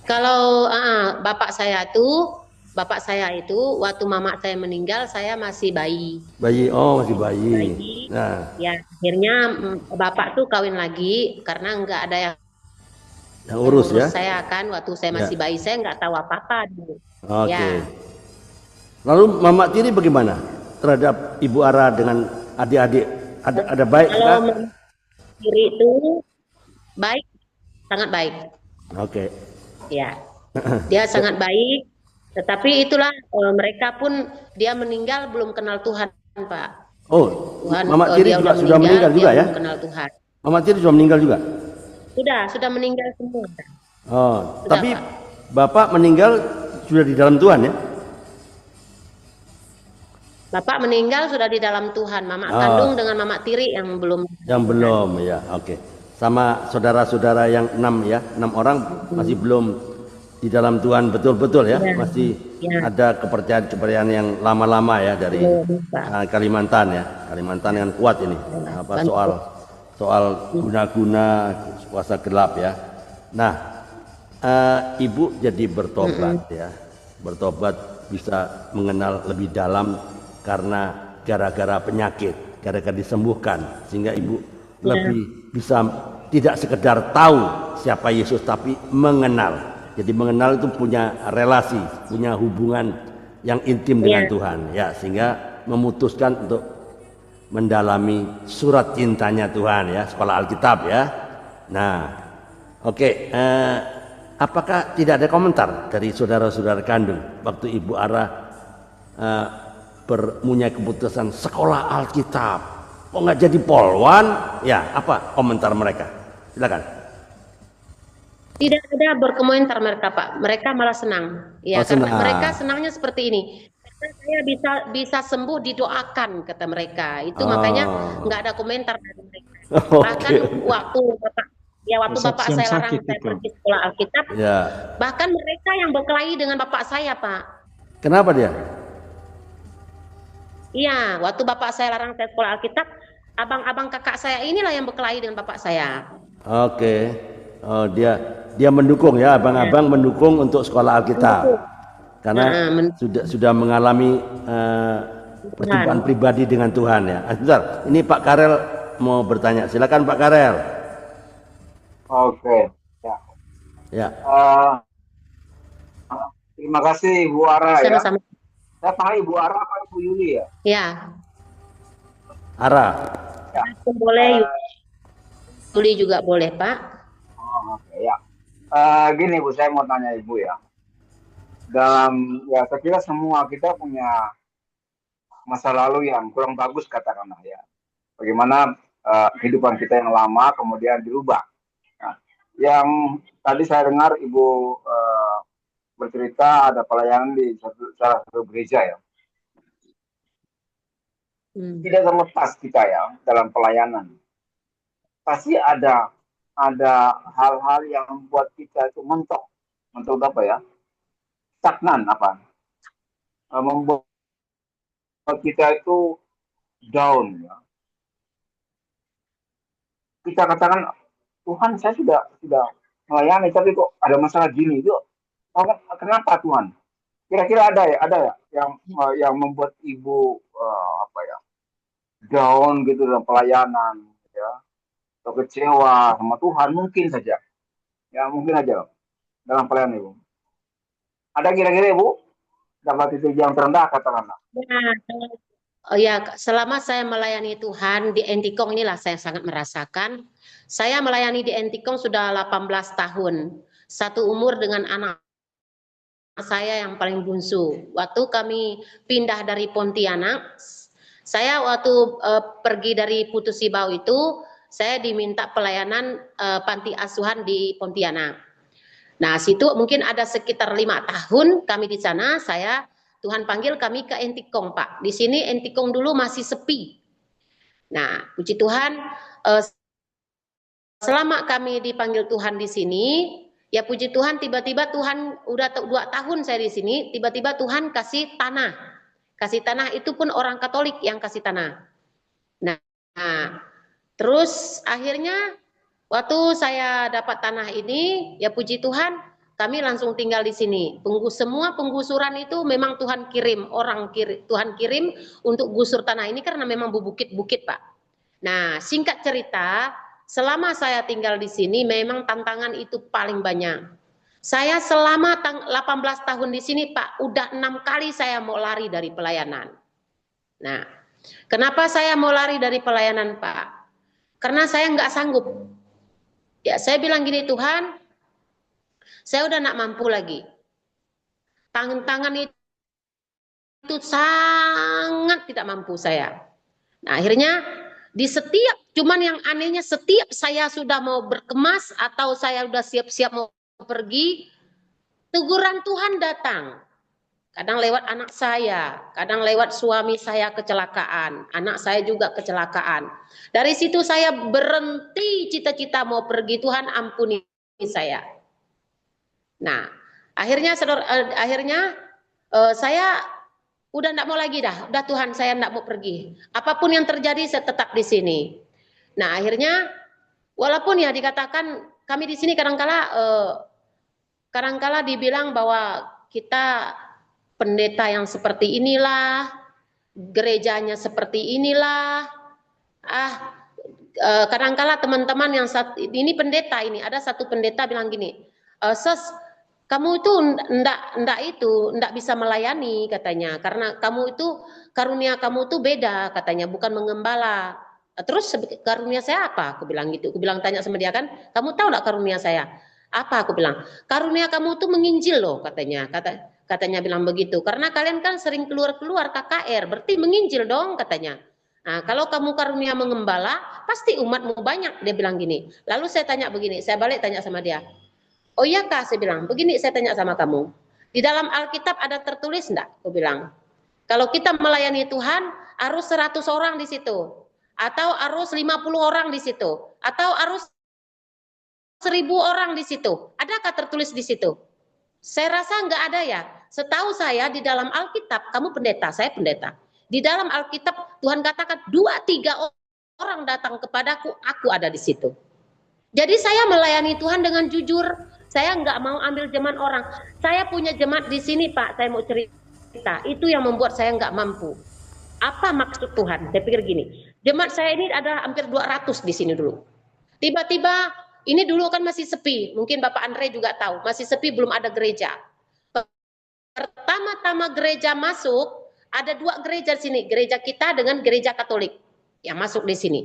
Kalau bapak saya itu waktu mama saya meninggal saya masih bayi. Bayi, oh masih bayi. Bayi. Nah, Ya, akhirnya bapak tuh kawin lagi karena nggak ada yang yang urus ya? saya kan waktu saya Ya. masih bayi saya nggak tahu apa-apa dulu. Oke. Ya. Lalu Mama Tiri bagaimana terhadap Ibu Ara dengan adik-adik? Ada baik Kalau kah? mama tiri itu baik, sangat baik. Oke. Ya, dia sangat baik. Tetapi itulah mereka pun dia meninggal belum kenal Tuhan, Pak. Oh, Tuhan, Mama Tiri dia juga sudah meninggal dia juga ya? belum kenal Tuhan. Mama Tiri sudah meninggal juga? Sudah meninggal semua. Oh, Sudah, tapi Pak. Bapak meninggal sudah di dalam Tuhan ya? Bapak meninggal sudah di dalam Tuhan. Mama Oh. kandung dengan Mama Tiri yang belum. Yang belum ya, oke. Sama saudara-saudara yang 6 ya, 6 orang masih belum di dalam Tuhan betul-betul ya, Ya. masih Ya. ada kepercayaan yang lama-lama ya dari Belum, Pak. Kalimantan ya, Kalimantan yang kuat ini, apa soal guna-guna kuasa gelap ya. Nah, Ibu jadi bertobat ya, bertobat bisa mengenal lebih dalam karena gara-gara penyakit, gara-gara disembuhkan, sehingga Ibu lebih bisa tidak sekedar tahu siapa Yesus tapi mengenal. Jadi mengenal itu punya relasi, punya hubungan yang intim dengan Tuhan ya, sehingga memutuskan untuk mendalami surat cintanya Tuhan ya, sekolah Alkitab ya. Nah, oke, apakah tidak ada komentar dari saudara-saudara kandung waktu Ibu Ara mempunyai keputusan sekolah Alkitab, kok nggak jadi polwan? Ya, apa komentar mereka? Silakan. Tidak ada berkomentar mereka, Pak. Mereka malah senang. Ya, Oh, karena senang. mereka senangnya seperti ini. Karena saya bisa sembuh didoakan, kata mereka. Itu makanya nggak ada komentar dari mereka. Bahkan waktu bapak Kesaksian saya larang sakit saya itu. pergi sekolah Alkitab, Ya, bahkan mereka yang berkelahi dengan bapak saya, Pak. kenapa dia? Iya, waktu bapak saya larang saya sekolah Alkitab, abang-abang kakak saya inilah yang berkelahi dengan bapak saya. Oke, oh dia mendukung ya, abang-abang mendukung untuk sekolah Alkitab, karena sudah mengalami perjumpaan pribadi dengan Tuhan ya. Sebentar, ini Pak Karel mau bertanya, silakan Pak Karel. Oke, ya. Ya, Terima kasih Ibu Ara ya. Sama-sama. Saya panggil Ibu Ara apa Ibu Yuli ya? Ya, Ara. boleh. Yuli juga boleh, Pak. Oh, oke ya. Gini Bu, saya mau tanya Ibu ya. Saya kira semua kita punya masa lalu yang kurang bagus katakanlah ya. Bagaimana kehidupan kita yang lama kemudian dirubah. Nah, yang tadi saya dengar Ibu bercerita ada pelayanan di salah satu gereja ya. Tidak terlepas kita ya dalam pelayanan. Pasti ada hal-hal yang membuat kita itu mentok apa ya? Stagnan apa? Membuat kita itu down ya. Kita katakan Tuhan saya sudah melayani tapi kok ada masalah gini itu. Kenapa Tuhan? Kira-kira ada ya yang membuat Ibu down gitu dalam pelayanan ya, atau kecewa sama Tuhan mungkin saja ya, mungkin aja dalam pelayanan Ibu? Ada kira-kira Ibu dapat titik yang terendah katakanlah? Nah, oh ya, selama saya melayani Tuhan di Entikong inilah saya sangat merasakan. Saya melayani di Entikong sudah 18 tahun. Satu umur dengan anak saya yang paling bungsu. Waktu kami pindah dari Pontianak, saya waktu pergi dari Putus Sibau itu, saya diminta pelayanan panti asuhan di Pontianak. Nah, situ mungkin ada sekitar 5 tahun kami di sana. Tuhan panggil kami ke Entikong, Pak. Di sini Entikong dulu masih sepi. Nah, puji Tuhan, selama kami dipanggil Tuhan di sini, ya puji Tuhan, tiba-tiba Tuhan udah 2 tahun saya di sini, tiba-tiba Tuhan kasih tanah. Kasih tanah itu pun orang Katolik yang kasih tanah. Nah, terus akhirnya waktu saya dapat tanah ini, ya puji Tuhan, kami langsung tinggal di sini. Semua penggusuran itu memang Tuhan kirim, Tuhan kirim untuk gusur tanah ini karena memang bukit-bukit, Pak. Nah, singkat cerita, selama saya tinggal di sini memang tantangan itu paling banyak. Saya selama 18 tahun di sini, Pak, udah 6 kali saya mau lari dari pelayanan. Nah, kenapa saya mau lari dari pelayanan, Pak? Karena saya nggak sanggup. Ya, saya bilang gini, Tuhan, saya udah nggak mampu lagi. Tangan itu sangat tidak mampu saya. Nah, akhirnya cuman yang anehnya setiap saya sudah mau berkemas atau saya sudah siap-siap mau pergi, teguran Tuhan datang. Kadang lewat anak saya, kadang lewat suami saya kecelakaan, anak saya juga kecelakaan. Dari situ saya berhenti cita-cita mau pergi, Tuhan ampuni saya. Nah, akhirnya saya udah enggak mau lagi dah. Udah Tuhan, saya enggak mau pergi. Apapun yang terjadi saya tetap di sini. Nah, akhirnya walaupun ya dikatakan kami di sini kadangkala dibilang bahwa kita pendeta yang seperti inilah, gerejanya seperti inilah. Kadangkala teman-teman yang ini pendeta ini, ada satu pendeta bilang gini, kamu itu ndak bisa melayani katanya, karena karunia kamu itu beda katanya, bukan mengembala. Terus karunia saya apa? Aku bilang gitu. Aku bilang tanya sama dia kan, kamu tahu nggak karunia saya? Apa? Aku bilang, karunia kamu itu menginjil loh katanya. Katanya bilang begitu. Karena kalian kan sering keluar KKR, berarti menginjil dong katanya. Nah, kalau kamu karunia mengembala, pasti umatmu banyak, dia bilang gini. Lalu saya tanya begini, saya balik tanya sama dia. Oh iya Kak, saya bilang, begini saya tanya sama kamu. Di dalam Alkitab ada tertulis enggak? Aku bilang, kalau kita melayani Tuhan, harus 100 orang di situ. Atau harus 50 orang di situ. Atau harus 1000 orang di situ. Adakah tertulis di situ? Saya rasa enggak ada ya. Setahu saya di dalam Alkitab, kamu pendeta, saya pendeta. Di dalam Alkitab Tuhan katakan 2-3 orang datang kepadaku, aku ada di situ. Jadi saya melayani Tuhan dengan jujur. Saya nggak mau ambil jemaat orang. Saya punya jemaat di sini, Pak. Saya mau cerita. Itu yang membuat saya nggak mampu. Apa maksud Tuhan? Saya pikir gini. Jemaat saya ini ada hampir 200 di sini dulu. Tiba-tiba ini dulu kan masih sepi. Mungkin Bapak Andre juga tahu. Masih sepi, belum ada gereja. Pertama-tama gereja masuk, ada 2 gereja di sini. Gereja kita dengan gereja Katolik yang masuk di sini.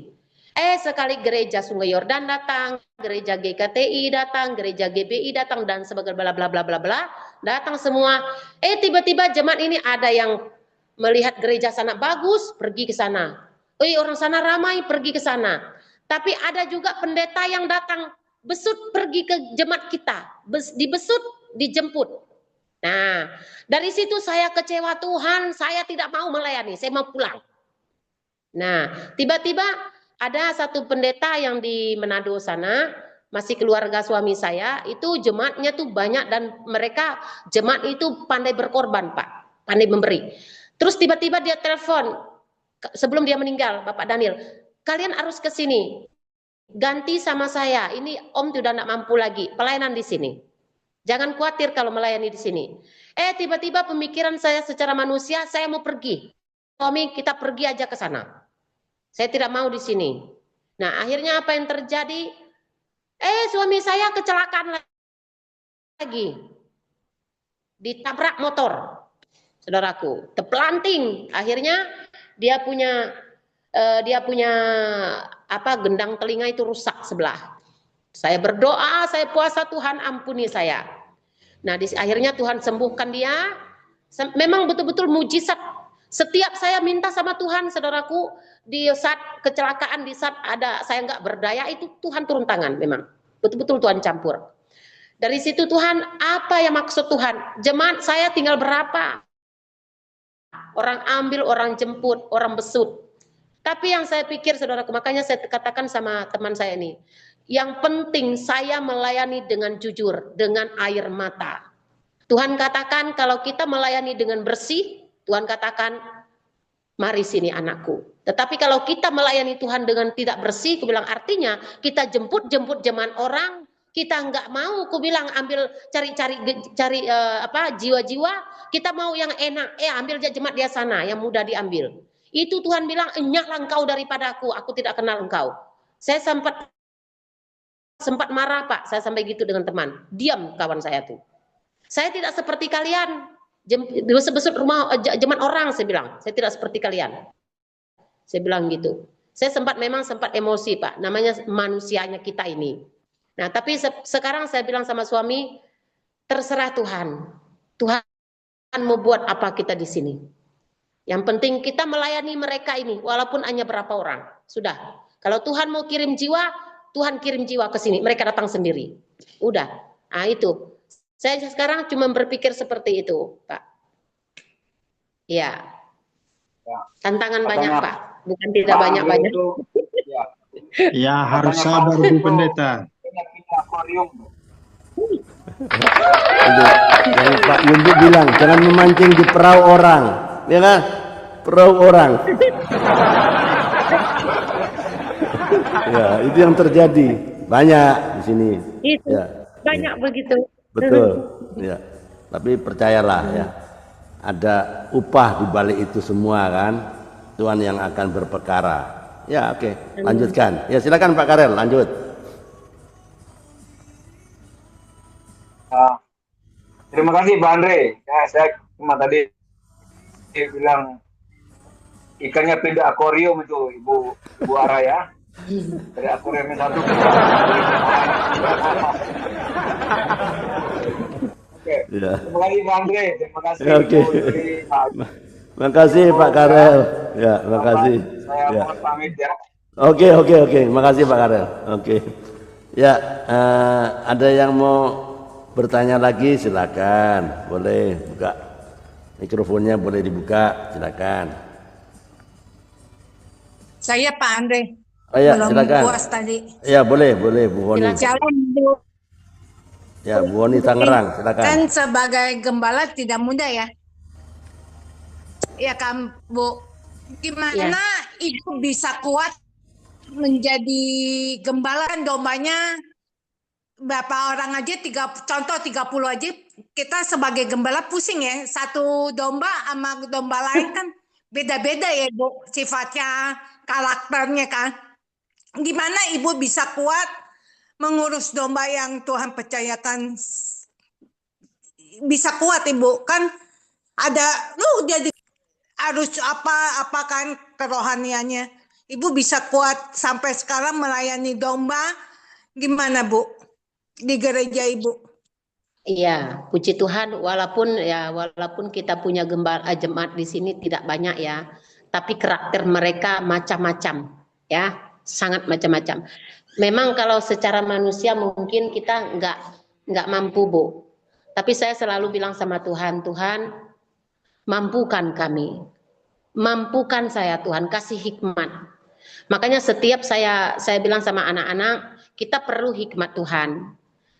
Sekali gereja Sungai Yordan datang, gereja GKTI datang, gereja GBI datang, dan sebagainya bla bla bla bla bla, datang semua. Tiba-tiba jemaat ini ada yang melihat gereja sana bagus, pergi ke sana. Orang sana ramai, pergi ke sana. Tapi ada juga pendeta yang datang, besut pergi ke jemaat kita, dibesut, dijemput. Nah, dari situ saya kecewa, Tuhan, saya tidak mau melayani, saya mau pulang. Nah, tiba-tiba ada satu pendeta yang di Manado sana, masih keluarga suami saya, itu jemaatnya tuh banyak dan mereka jemaat itu pandai berkorban, Pak, pandai memberi. Terus tiba-tiba dia telepon, sebelum dia meninggal, Bapak Daniel, kalian harus ke sini, ganti sama saya, ini Om sudah tidak mampu lagi, pelayanan di sini. Jangan khawatir kalau melayani di sini. Tiba-tiba pemikiran saya secara manusia, saya mau pergi. Suami, kita pergi aja ke sana. Saya tidak mau di sini. Nah, akhirnya apa yang terjadi? Suami saya kecelakaan lagi ditabrak motor, saudaraku, terpelanting. Akhirnya dia punya gendang telinga itu rusak sebelah. Saya berdoa, saya puasa, Tuhan ampuni saya. Nah, akhirnya Tuhan sembuhkan dia. Memang betul-betul mujizat. Setiap saya minta sama Tuhan, saudaraku, di saat kecelakaan, di saat ada saya nggak berdaya, itu Tuhan turun tangan. Memang betul-betul Tuhan campur. Dari situ Tuhan, apa yang maksud Tuhan? Jemaat saya tinggal berapa? Orang ambil, orang jemput, orang besut. Tapi yang saya pikir, saudaraku, makanya saya katakan sama teman saya ini, yang penting saya melayani dengan jujur, dengan air mata. Tuhan katakan kalau kita melayani dengan bersih, Tuhan katakan, mari sini anakku. Tetapi kalau kita melayani Tuhan dengan tidak bersih, aku bilang artinya kita jemput jemaat orang, kita nggak mau, aku bilang ambil cari jiwa-jiwa, kita mau yang enak, ambil jemaat dia sana, yang mudah diambil. Itu Tuhan bilang, enyahlah engkau daripada aku tidak kenal engkau. Saya sempat marah, Pak, saya sampai gitu dengan teman. Diam kawan saya tuh. Saya tidak seperti kalian, besut-besut rumah jemaat orang, saya bilang. Saya tidak seperti kalian. Saya bilang gitu. Saya memang sempat emosi, Pak. Namanya manusianya kita ini. Nah, tapi sekarang saya bilang sama suami, terserah Tuhan. Tuhan mau buat apa kita di sini. Yang penting kita melayani mereka ini, walaupun hanya berapa orang. Sudah. Kalau Tuhan mau kirim jiwa, Tuhan kirim jiwa ke sini. Mereka datang sendiri. Udah. Nah, itu. Saya sekarang cuma berpikir seperti itu, Pak. Ya. Tantangan banyak, Pak. Bukan tidak banyak-banyak. Ya, harus sabar, Bu Pendeta. Yang Pak Yundu bilang, jangan memancing di perahu orang. Ya kan? Perahu orang. Ya, itu yang terjadi. Banyak di sini. Itu. Ya. Banyak begitu. Betul. Ya. Tapi percayalah ya. Ada upah di balik itu semua kan. Tuhan yang akan berperkara. Ya, oke. Lanjutkan. Ya, silakan Pak Karel, lanjut. Terima kasih Pak Andre. Ya, saya cuma tadi bilang ikannya pindah akuarium itu Ibu Ara ya. Dari akuarium yang satu. Oke. Ya. Terima kasih Pak Andre. Terima kasih. Oke. Terima kasih Pak Karel. Ya, terima kasih. Saya Ya. mohon pamit ya. Oke. Terima kasih Pak Karel. Oke. Ya, ada yang mau bertanya lagi, silakan. Boleh buka mikrofonnya, boleh dibuka, silakan. Saya Pak Andre. Oh ya, Belum silakan. puas tadi. Ya, boleh Bu Honi. Jalan Bu. Ya, Bu Honi Tangerang, silakan. Kan sebagai gembala tidak mudah ya. Ya kan Bu. Gimana Ibu bisa kuat menjadi gembala? Kan dombanya berapa orang aja, contoh 30 aja, kita sebagai gembala pusing ya. Satu domba sama domba lain kan beda-beda ya Bu, sifatnya, karakternya kan. Gimana Ibu bisa kuat mengurus domba yang Tuhan percayakan? Bisa kuat Ibu, kan ada jadi harus apa kan kerohaniannya. Ibu bisa kuat sampai sekarang melayani domba. Gimana Bu di gereja Ibu? Iya, puji Tuhan, walaupun kita punya jemaat di sini tidak banyak ya, tapi karakter mereka macam-macam ya, sangat macam-macam. Memang kalau secara manusia mungkin kita nggak mampu Bu, tapi saya selalu bilang sama Tuhan, Tuhan mampukan kami, mampukan saya Tuhan, kasih hikmat. Makanya setiap saya bilang sama anak-anak, kita perlu hikmat Tuhan.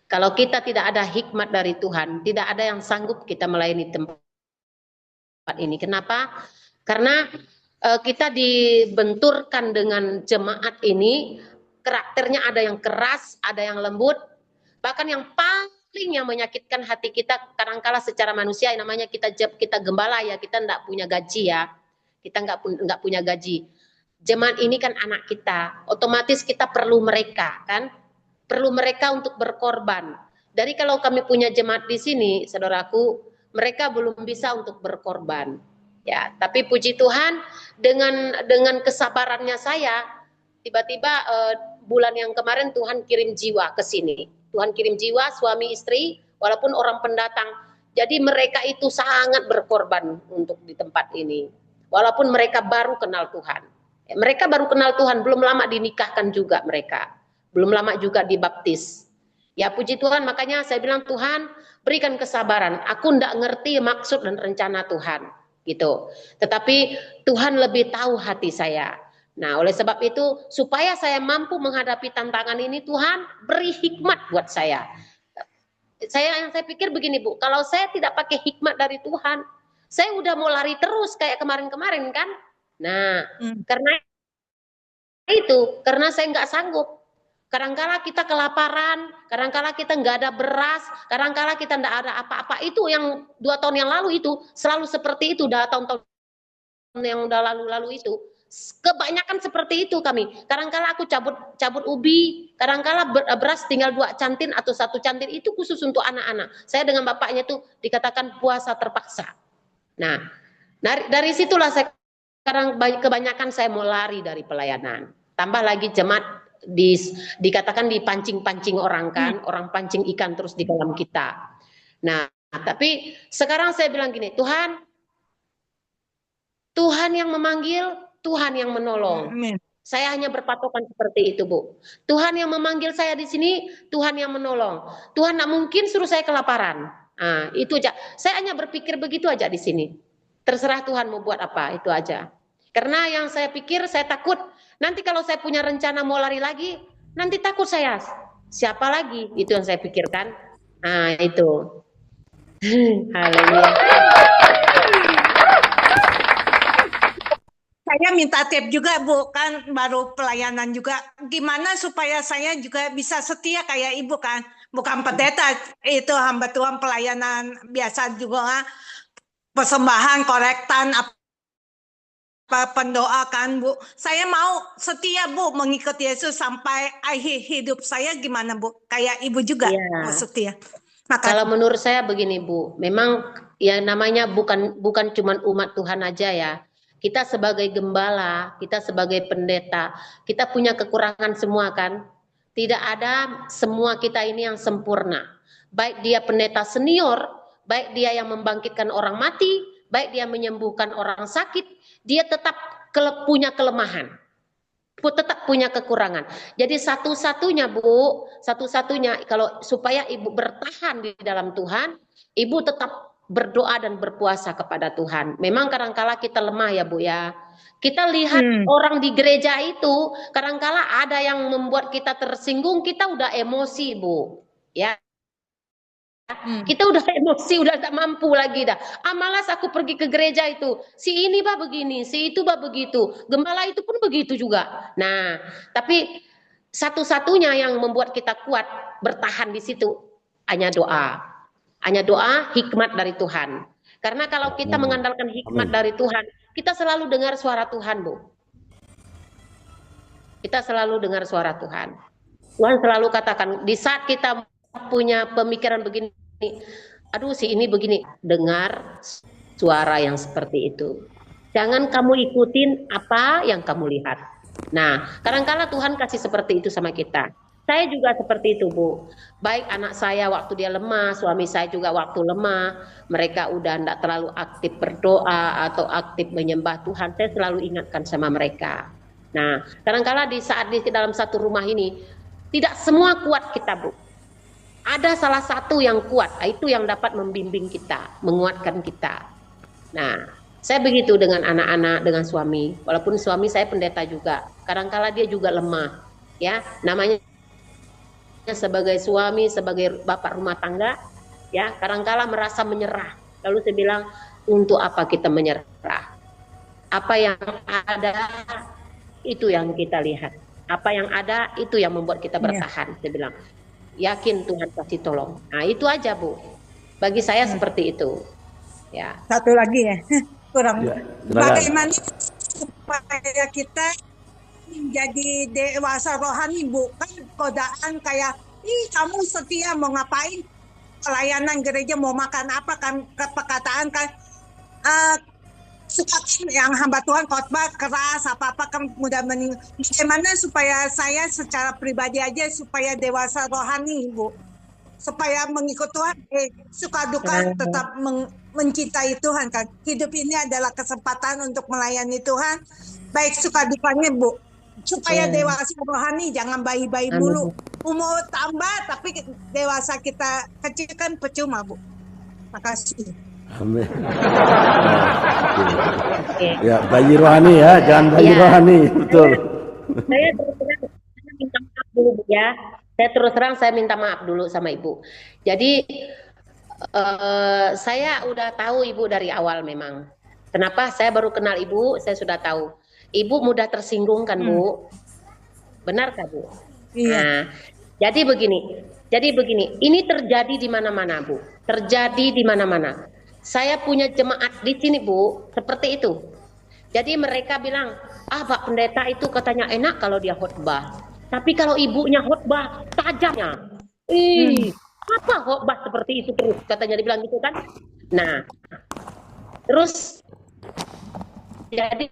Kalau kita tidak ada hikmat dari Tuhan, tidak ada yang sanggup kita melayani tempat ini. Kenapa? Karena kita dibenturkan dengan jemaat ini, karakternya ada yang keras, ada yang lembut, bahkan yang paling yang menyakitkan hati kita kadangkala secara manusia, yang namanya kita gembala ya, kita enggak punya gaji ya, kita enggak punya gaji. Jemaat ini kan anak kita, otomatis kita perlu mereka kan, perlu mereka untuk berkorban. Dari kalau kami punya jemaat di sini, saudaraku, mereka belum bisa untuk berkorban. Ya, tapi puji Tuhan dengan kesabarannya saya, tiba-tiba bulan yang kemarin Tuhan kirim jiwa ke sini. Tuhan kirim jiwa suami istri, walaupun orang pendatang. Jadi mereka itu sangat berkorban untuk di tempat ini. Walaupun mereka baru kenal Tuhan. Mereka baru kenal Tuhan, belum lama dinikahkan juga mereka. Belum lama juga dibaptis. Ya puji Tuhan, makanya saya bilang Tuhan berikan kesabaran. Aku tidak ngerti maksud dan rencana Tuhan. Gitu. Tetapi Tuhan lebih tahu hati saya. Nah, oleh sebab itu supaya saya mampu menghadapi tantangan ini, Tuhan beri hikmat buat saya. Saya pikir begini Bu, kalau saya tidak pakai hikmat dari Tuhan, saya udah mau lari terus kayak kemarin-kemarin kan. Nah, karena saya nggak sanggup. Kadangkala kita kelaparan, kadangkala kita nggak ada beras, kadangkala kita nggak ada apa-apa. Itu yang 2 tahun yang lalu itu selalu seperti itu, udah tahun-tahun yang udah lalu-lalu itu. Kebanyakan seperti itu kami. Kadangkala aku cabut ubi, kadangkala beras tinggal 2 cantin atau 1 cantin, itu khusus untuk anak-anak. Saya dengan bapaknya tuh dikatakan puasa terpaksa. Nah, dari situlah saya sekarang kebanyakan saya mau lari dari pelayanan. Tambah lagi jemaat dikatakan dipancing-pancing orang kan, orang pancing ikan terus di dalam kita. Nah, tapi sekarang saya bilang gini, Tuhan yang memanggil, Tuhan yang menolong. Amin. Saya hanya berpatokan seperti itu, Bu. Tuhan yang memanggil saya di sini, Tuhan yang menolong. Tuhan tidak mungkin suruh saya kelaparan. Nah, itu aja. Saya hanya berpikir begitu aja di sini. Terserah Tuhan mau buat apa, itu aja. Karena yang saya pikir, saya takut nanti kalau saya punya rencana mau lari lagi, nanti takut saya. Siapa lagi? Itu yang saya pikirkan. Nah, itu. Haleluya. Saya minta tips juga Bu, kan baru pelayanan juga. Gimana supaya saya juga bisa setia kayak Ibu kan? Bukan pendeta, itu hamba Tuhan pelayanan biasa juga. Persembahan, korektan, pendoakan Bu. Saya mau setia Bu mengikuti Yesus sampai akhir hidup saya, gimana Bu? Kayak Ibu juga mau setia. Kalau menurut saya begini Bu, memang ya namanya bukan cuma umat Tuhan aja ya. Kita sebagai gembala, kita sebagai pendeta, kita punya kekurangan semua kan. Tidak ada semua kita ini yang sempurna. Baik dia pendeta senior, baik dia yang membangkitkan orang mati, baik dia menyembuhkan orang sakit, dia tetap punya kelemahan, tetap punya kekurangan. Jadi satu-satunya Bu, satu-satunya kalau supaya Ibu bertahan di dalam Tuhan, Ibu tetap berdoa dan berpuasa kepada Tuhan. Memang kadangkala kita lemah ya Bu ya. Kita lihat orang di gereja itu, kadangkala ada yang membuat kita tersinggung, kita udah emosi Bu, ya. Kita udah emosi, udah tak mampu lagi dah. Malas aku pergi ke gereja itu. Si ini bah begini, si itu bah begitu. Gembala itu pun begitu juga. Nah, tapi satu-satunya yang membuat kita kuat bertahan di situ hanya doa. Hanya doa, hikmat dari Tuhan. Karena kalau kita mengandalkan hikmat dari Tuhan, kita selalu dengar suara Tuhan, Bu. Kita selalu dengar suara Tuhan. Tuhan selalu katakan, di saat kita punya pemikiran begini, aduh si ini begini, dengar suara yang seperti itu. Jangan kamu ikutin apa yang kamu lihat. Nah, kadang-kala Tuhan kasih seperti itu sama kita. Saya juga seperti itu Bu. Baik anak saya waktu dia lemah, suami saya juga waktu lemah, mereka udah tidak terlalu aktif berdoa atau aktif menyembah Tuhan, saya selalu ingatkan sama mereka. Nah, kadang-kala di saat di dalam satu rumah ini, tidak semua kuat kita Bu. Ada salah satu yang kuat, itu yang dapat membimbing kita, menguatkan kita. Nah, saya begitu dengan anak-anak, dengan suami. Walaupun suami saya pendeta juga, kadang-kala dia juga lemah. Ya, namanya sebagai suami, sebagai bapak rumah tangga, ya kadang-kala merasa menyerah. Lalu saya bilang, untuk apa kita menyerah? Apa yang ada, itu yang kita lihat. Apa yang ada, itu yang membuat kita bertahan. Saya bilang, yakin Tuhan kasih tolong. Nah itu aja Bu. Bagi saya seperti itu. Ya. Satu lagi ya, kurang. Bagaimana supaya kita menjadi dewasa rohani, bukan godaan kayak ih kamu setia mau ngapain? Pelayanan gereja mau makan apa kan perkataan kan eh, suka kan yang hamba Tuhan khotbah keras apa-apa kan mudah bagaimana supaya saya secara pribadi aja supaya dewasa rohani Bu, supaya mengikut Tuhan suka duka tetap mencintai Tuhan kan. Hidup ini adalah kesempatan untuk melayani Tuhan baik suka dukanya Bu, supaya dewasa rohani jangan bayi-bayi mulu. Umur tambah tapi dewasa kita kecil kan percuma Bu. Makasih. Amin. Oke. Ya, bayi rohani ya, jangan bayi Ya. rohani, betul. Saya terus terang saya minta maaf dulu Bu ya. Saya terus terang saya minta maaf dulu sama Ibu. Jadi saya udah tahu Ibu dari awal memang. Kenapa? Saya baru kenal Ibu, saya sudah tahu. Ibu mudah tersinggung kan Bu? Benar kan Bu? Iya. Nah, jadi begini, ini terjadi di mana-mana Bu, terjadi di mana-mana. Saya punya jemaat di sini Bu, seperti itu. Jadi mereka bilang, Pak Pendeta itu katanya enak kalau dia khotbah, tapi kalau ibunya khotbah tajamnya, apa khotbah seperti itu terus, katanya dibilang gitu kan. Nah, terus jadi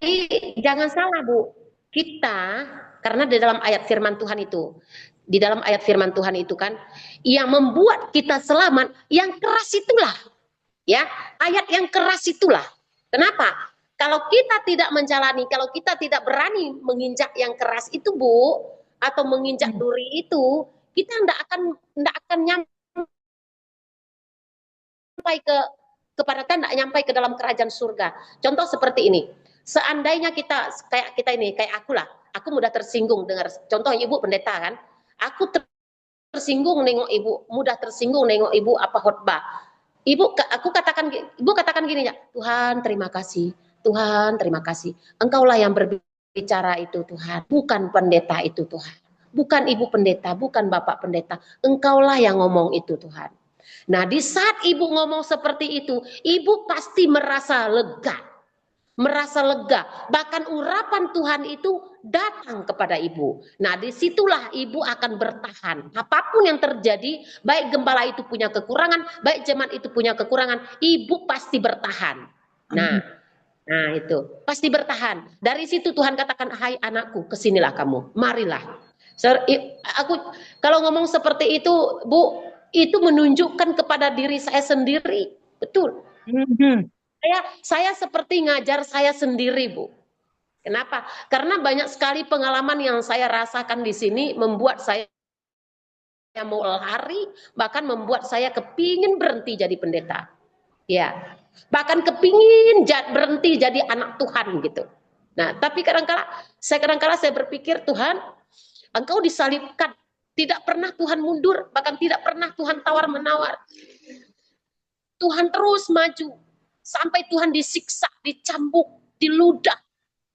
jangan salah Bu, kita karena di dalam ayat firman Tuhan itu, di dalam ayat firman Tuhan itu kan, yang membuat kita selamat, yang keras itulah, ya, ayat yang keras itulah. Kenapa? Kalau kita tidak menjalani, kalau kita tidak berani menginjak yang keras itu Bu, atau menginjak duri itu, kita tidak akan nyampai kepada tidak nyampai ke dalam kerajaan surga. Contoh seperti ini. Seandainya kita kayak kita ini, kayak aku lah, aku mudah tersinggung dengar contoh Ibu pendeta kan. Aku tersinggung nengok Ibu, mudah tersinggung nengok Ibu apa khotbah. Aku katakan Ibu katakan gini ya, Tuhan terima kasih. Tuhan terima kasih. Engkaulah yang berbicara itu Tuhan, bukan pendeta itu Tuhan. Bukan Ibu pendeta, bukan Bapak pendeta. Engkaulah yang ngomong itu Tuhan. Nah, di saat Ibu ngomong seperti itu, Ibu pasti merasa lega. Merasa lega. Bahkan urapan Tuhan itu datang kepada Ibu. Nah, disitulah Ibu akan bertahan. Apapun yang terjadi, baik gembala itu punya kekurangan, baik jemaat itu punya kekurangan, Ibu pasti bertahan. Nah itu pasti bertahan. Dari situ Tuhan katakan, hai anakku, kesinilah kamu, marilah. Aku kalau ngomong seperti itu, Bu, itu menunjukkan kepada diri saya sendiri, betul. Saya seperti ngajar saya sendiri, Bu. Kenapa? Karena banyak sekali pengalaman yang saya rasakan di sini membuat saya mau lari, bahkan membuat saya kepingin berhenti jadi pendeta. Ya, bahkan kepingin berhenti jadi anak Tuhan gitu. Nah, tapi kadang-kala saya berpikir, Tuhan, Engkau disalibkan, tidak pernah Tuhan mundur, bahkan tidak pernah Tuhan tawar-menawar. Tuhan terus maju sampai Tuhan disiksa, dicambuk, diludah.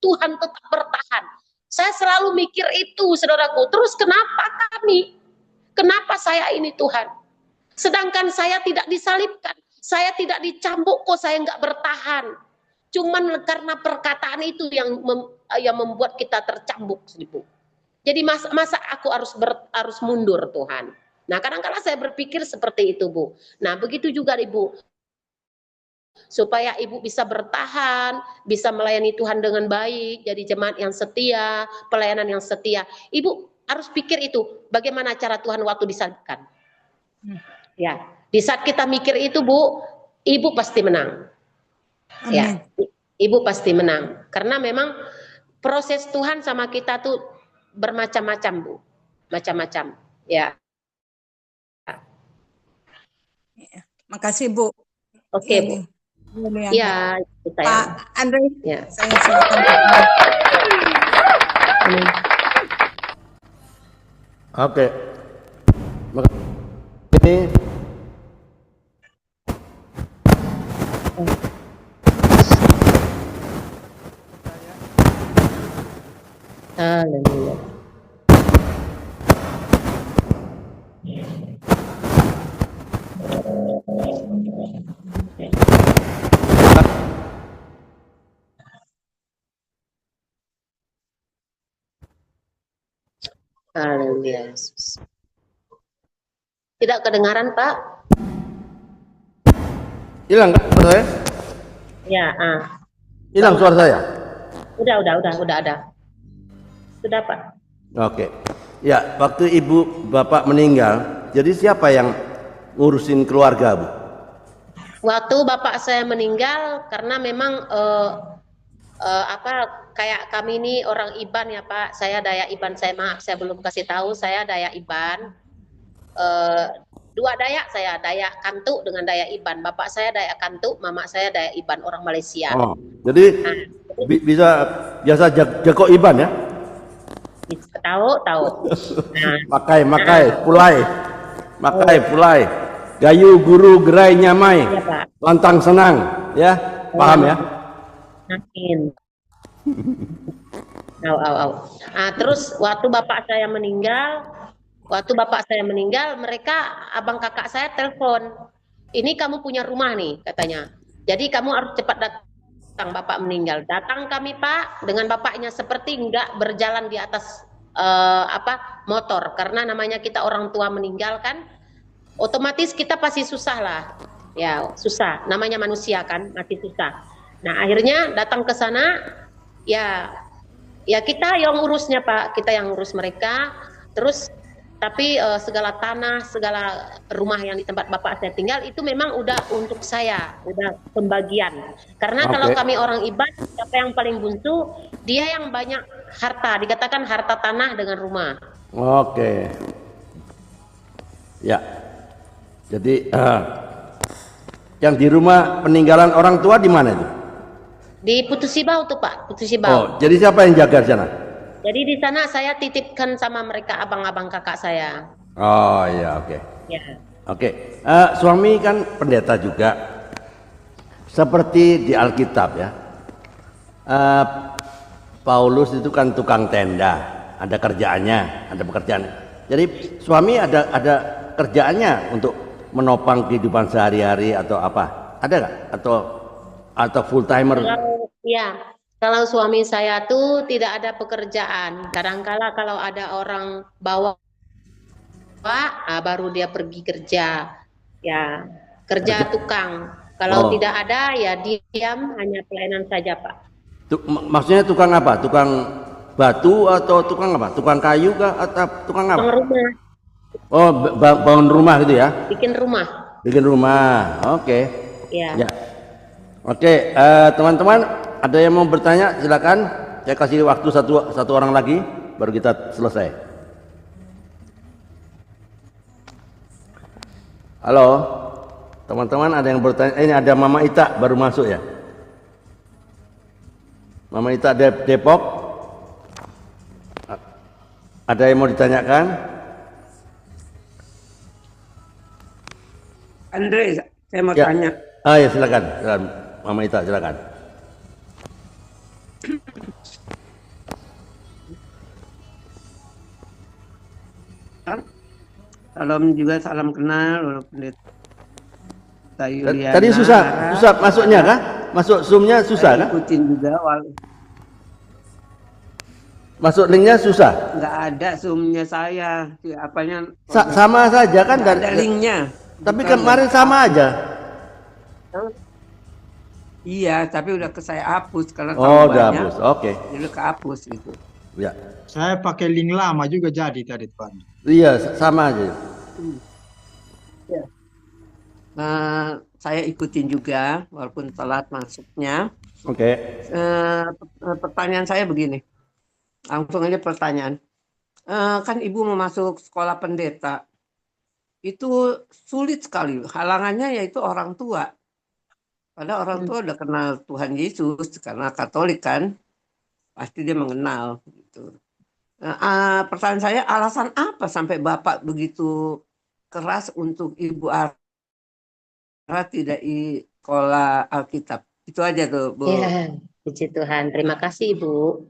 Tuhan tetap bertahan. Saya selalu mikir itu, saudaraku. Terus kenapa kami? Kenapa saya ini Tuhan? Sedangkan saya tidak disalibkan, saya tidak dicambuk, kok saya nggak bertahan. Cuman karena perkataan itu yang membuat kita tercambuk, Ibu. Jadi masa aku harus mundur, Tuhan. Nah, kadang-kala saya berpikir seperti itu, Bu. Nah, begitu juga, Ibu. Supaya Ibu bisa bertahan, bisa melayani Tuhan dengan baik, jadi jemaat yang setia, pelayanan yang setia. Ibu harus pikir itu, bagaimana cara Tuhan waktu disalibkan. Ya, di saat kita mikir itu, Bu, Ibu pasti menang. Amin. Ya, Ibu pasti menang. Karena memang proses Tuhan sama kita tuh bermacam-macam, Bu. Macam-macam. Ya. Makasih Bu. Oke, Bu. Ya, Pak Andre, ya. saya silakan. Oke. Ini Haleluya. Haleluya Yesus. Tidak kedengaran, Pak? Hilang kan suara saya? Ya, Hilang suara saya? udah ada. Sudah, Pak. Oke. Ya, waktu ibu bapak meninggal, jadi siapa yang ngurusin keluarga, Bu? Waktu bapak saya meninggal, karena memang kayak kami ini orang Iban ya Pak. Saya Dayak Iban. Saya belum kasih tahu. Saya Dayak Iban. Dua Dayak saya, Dayak Kantuk dengan Dayak Iban. Bapak saya Dayak Kantuk, mama saya Dayak Iban, orang Malaysia. Oh, jadi biasa Jago Iban ya? Tahu. Makai, pulai. Gayu, guru, gerai, nyamai. Iya, Pak. Lantang senang, ya? Paham ya? Amin. Terus waktu bapak saya meninggal, mereka abang kakak saya telepon. Ini kamu punya rumah nih, katanya. Jadi kamu harus cepat datang, bapak meninggal. Datang kami, Pak, dengan bapaknya seperti enggak berjalan di atas motor, karena namanya kita orang tua meninggal kan, otomatis kita pasti susah lah. Ya, susah. Namanya manusia kan, masih susah. Nah, akhirnya datang ke sana, ya kita yang ngurusnya, Pak. Kita yang ngurus mereka. Terus tapi segala tanah, segala rumah yang di tempat bapak saya tinggal itu memang udah untuk saya, udah pembagian. Karena kalau kami orang Iban, siapa yang paling buntu, dia yang banyak harta, dikatakan harta tanah dengan rumah. Oke. Ya. Jadi yang di rumah peninggalan orang tua di mana itu? Di Putusibau tuh, Pak, Putusibau. Oh, jadi siapa yang jaga di sana? Jadi di sana saya titipkan sama mereka abang-abang kakak saya. Oh iya, oke. Ya. Oke. Suami kan pendeta juga. Seperti di Alkitab ya. Paulus itu kan tukang tenda, ada kerjaannya, ada pekerjaan. Jadi suami ada kerjaannya untuk menopang kehidupan sehari-hari atau apa? Ada nggak? Atau full timer? Kalau suami saya tuh tidak ada pekerjaan. Kadangkala kalau ada orang bawa, baru dia pergi kerja. Ya, kerja tukang. Kalau tidak ada, ya diam, hanya pelayanan saja, Pak. Maksudnya tukang apa? Tukang batu atau tukang apa? Tukang kayu kah atau tukang apa? Tukang rumah. Oh, bangun rumah gitu ya? Bikin rumah. Bikin rumah, oke. Ya. Oke, teman-teman, ada yang mau bertanya? Silakan. Saya kasih waktu satu orang lagi, baru kita selesai. Halo, teman-teman, ada yang bertanya? Ini ada Mama Ita baru masuk ya? Mama Ita Depok. Ada yang mau ditanyakan? Andre, saya mau tanya. Ya silakan, Mama Ita, silakan. Salam juga, salam kenal walaupun Tadi susah masuknya kah? Masuk Zoom-nya susah kah? Ikutin juga Masuk linknya susah? Nggak ada Zoom-nya saya. Apanya? Sama saja kan? Nggak ada linknya. Tapi kemarin sama aja. Iya, tapi udah saya hapus karena udah hapus. Oke. Udah kehapus gitu. Ya. Saya pakai link lama juga jadi tadi, Pak. Iya, sama aja. Ya. Saya ikutin juga walaupun telat masuknya. Oke. Pertanyaan saya begini. Langsung aja pertanyaan. Kan Ibu mau masuk sekolah pendeta. Itu sulit sekali. Halangannya yaitu orang tua. Padahal orang tua udah kenal Tuhan Yesus karena Katolik kan. Pasti dia mengenal gitu. Pertanyaan saya, alasan apa sampai Bapak begitu keras untuk Ibu Ara tidak di sekolah Alkitab? Itu aja tuh, Bu. Ya, puji Tuhan. Terima kasih, Ibu.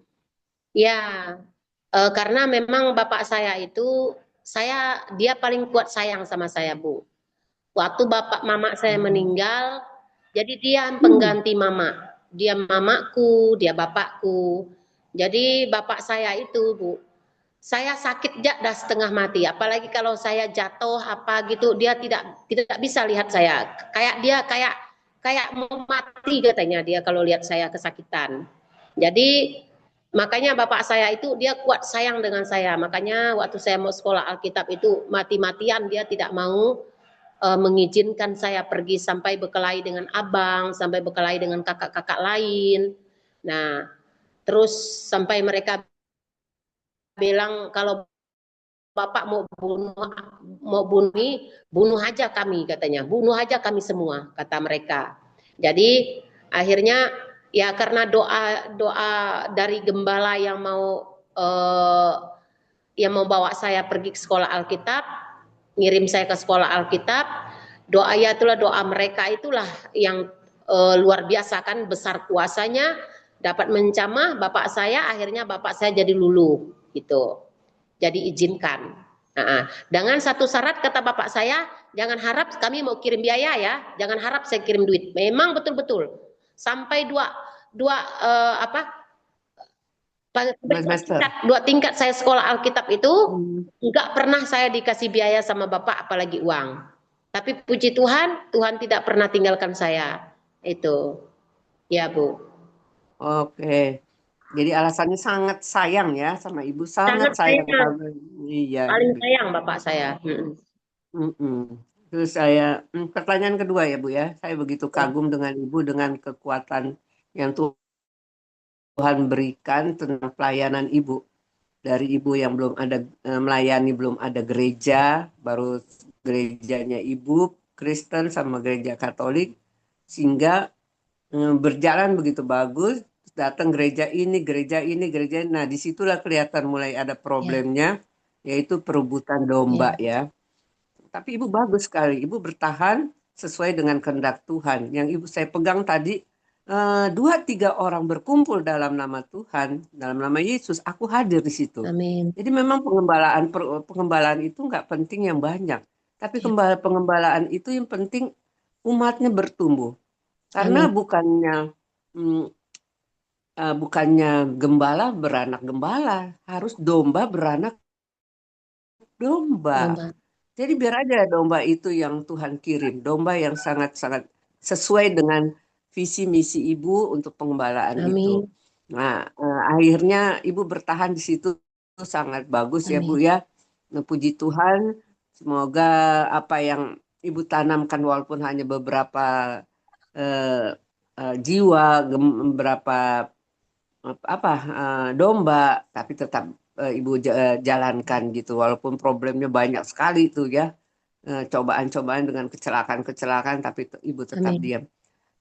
Ya, karena memang bapak saya itu, dia paling kuat sayang sama saya, Bu. Waktu mama saya meninggal, jadi dia pengganti mama. Dia mamaku, dia bapakku. Jadi bapak saya itu, Bu, saya sakit dah setengah mati. Apalagi kalau saya jatuh apa gitu, dia tidak bisa lihat saya. Kayak dia kayak mau mati katanya dia kalau lihat saya kesakitan. Jadi makanya bapak saya itu dia kuat sayang dengan saya. Makanya waktu saya mau sekolah Alkitab itu mati-matian dia tidak mau mengizinkan saya pergi sampai berkelahi dengan abang, sampai berkelahi dengan kakak-kakak lain. Nah, terus sampai mereka bilang kalau Bapak mau bunuh aja kami katanya, bunuh aja kami semua kata mereka. Jadi akhirnya ya karena doa dari gembala yang mau bawa saya pergi ke sekolah Alkitab, ngirim saya ke sekolah Alkitab, doa mereka itulah yang luar biasa kan, besar kuasanya, dapat mencamah bapak saya, akhirnya bapak saya jadi luluh gitu. Jadi izinkan. Dengan satu syarat kata bapak saya, jangan harap kami mau kirim biaya ya, jangan harap saya kirim duit. Memang betul-betul sampai dua tingkat saya sekolah Alkitab itu enggak pernah saya dikasih biaya sama bapak apalagi uang. Tapi puji Tuhan, Tuhan tidak pernah tinggalkan saya. Itu. Ya, Bu. Oke. Jadi alasannya sangat sayang ya sama ibu, sangat sayang. Iya. Paling sayang bapak saya. Terus saya pertanyaan kedua ya Bu ya, saya begitu kagum dengan ibu dengan kekuatan yang Tuhan berikan tentang pelayanan ibu. Dari ibu yang belum ada melayani, belum ada gereja, baru gerejanya ibu Kristen sama gereja Katolik, sehingga berjalan begitu bagus. Datang gereja ini. Nah, disitulah kelihatan mulai ada problemnya, yaitu perebutan domba ya. Tapi ibu bagus sekali, ibu bertahan sesuai dengan kehendak Tuhan. Yang ibu saya pegang tadi, 2-3 orang berkumpul dalam nama Tuhan, dalam nama Yesus, aku hadir di situ. Amin. Jadi memang pengembalaan itu nggak penting yang banyak, tapi pengembalaan itu yang penting umatnya bertumbuh. Karena bukannya gembala beranak gembala, harus domba beranak domba. Jadi biar aja domba itu yang Tuhan kirim, domba yang sangat-sangat sesuai dengan visi misi ibu untuk pengembalaan itu. Nah, akhirnya ibu bertahan di situ sangat bagus ya Bu ya. Nah, puji Tuhan, semoga apa yang ibu tanamkan walaupun hanya beberapa jiwa, beberapa domba, tapi tetap ibu jalankan gitu, walaupun problemnya banyak sekali tuh ya, cobaan-cobaan dengan kecelakaan, tapi ibu tetap diam.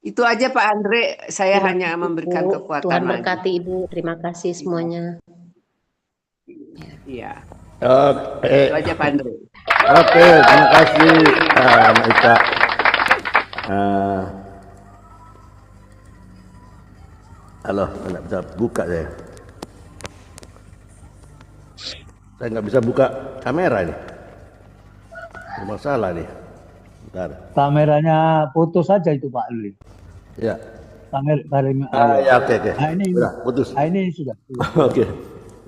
Itu aja Pak Andre, saya hanya memberikan kekuatan. Tuhan berkati Ibu, terima kasih semuanya. Iya. Oke. Itu aja Pak Andre. Oke, terima kasih Mbak Ika. Halo, nggak bisa buka saya. Saya nggak bisa buka kamera ini. Ada masalah nih. Bentar. Kameranya putus saja itu Pak Luli. Ya. Ya, oke. Nah, ini sudah putus. Nah, ini sudah. Oke.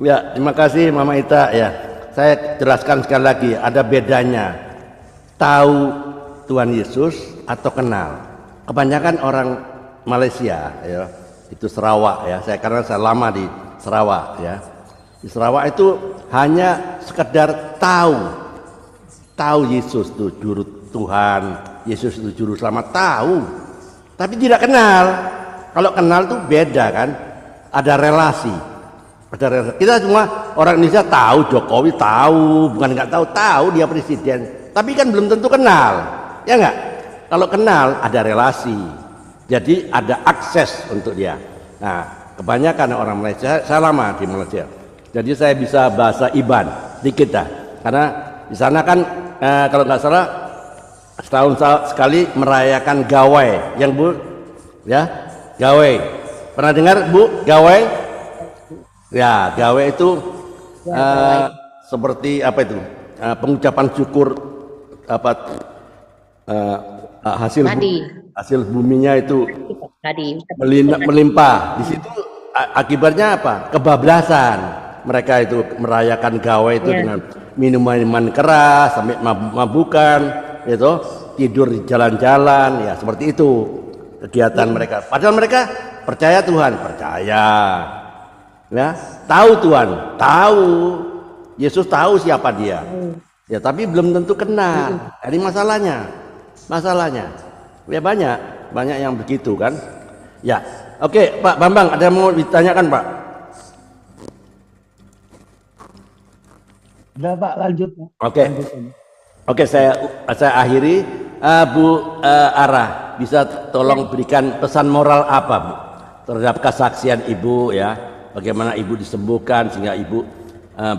Ya, terima kasih Mama Ita ya. Saya jelaskan sekali lagi, ada bedanya tahu Tuhan Yesus atau kenal. Kebanyakan orang Malaysia ya, itu Sarawak ya. Karena saya lama di Sarawak ya. Di Sarawak itu hanya sekedar tahu Yesus itu juru Tuhan, Yesus itu juru selamat, tahu. Tapi tidak kenal. Kalau kenal tuh beda kan? Ada relasi. Kita semua orang Indonesia tahu Jokowi, tahu, bukan nggak tahu dia presiden. Tapi kan belum tentu kenal, ya nggak? Kalau kenal ada relasi, jadi ada akses untuk dia. Nah, kebanyakan orang Malaysia, saya lama di Malaysia, jadi saya bisa bahasa Iban dikit dah. Karena di sana kan kalau nggak salah setahun sekali merayakan Gawai, yang Bu, ya Gawai. Pernah dengar Bu Gawai? Ya, Gawai itu seperti apa itu? Pengucapan syukur hasil buminya itu melimpah. Di situ akibatnya apa? Kebablasan. mereka itu merayakan gawe itu Iya. dengan minuman keras sampai mabuk-mabukan, itu tidur di jalan-jalan, ya seperti itu kegiatan mereka. Padahal mereka percaya Tuhan, percaya, ya tahu Tuhan, tahu Yesus, tahu siapa dia, ya tapi belum tentu kenal. Ini masalahnya, ya banyak yang begitu kan, ya. Oke, Pak Bambang, ada yang mau ditanyakan, Pak? Udah Pak, lanjut. Oke. Lanjut aja. Oke, saya akhiri. Bu Ara, bisa tolong berikan pesan moral apa, Bu, terhadap kesaksian Ibu, ya? Bagaimana Ibu disembuhkan sehingga Ibu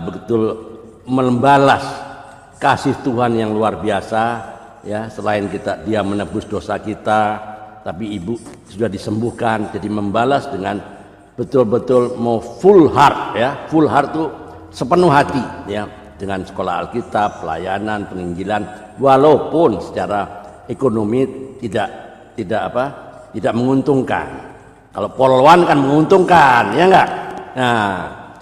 betul membalas kasih Tuhan yang luar biasa, ya. Selain dia menebus dosa kita, tapi Ibu sudah disembuhkan, jadi membalas dengan betul-betul mau full heart, ya. Full heart itu sepenuh hati, ya, dengan sekolah Alkitab, pelayanan, penginjilan, walaupun secara ekonomi tidak menguntungkan. Kalau polwan kan menguntungkan, ya enggak? Nah,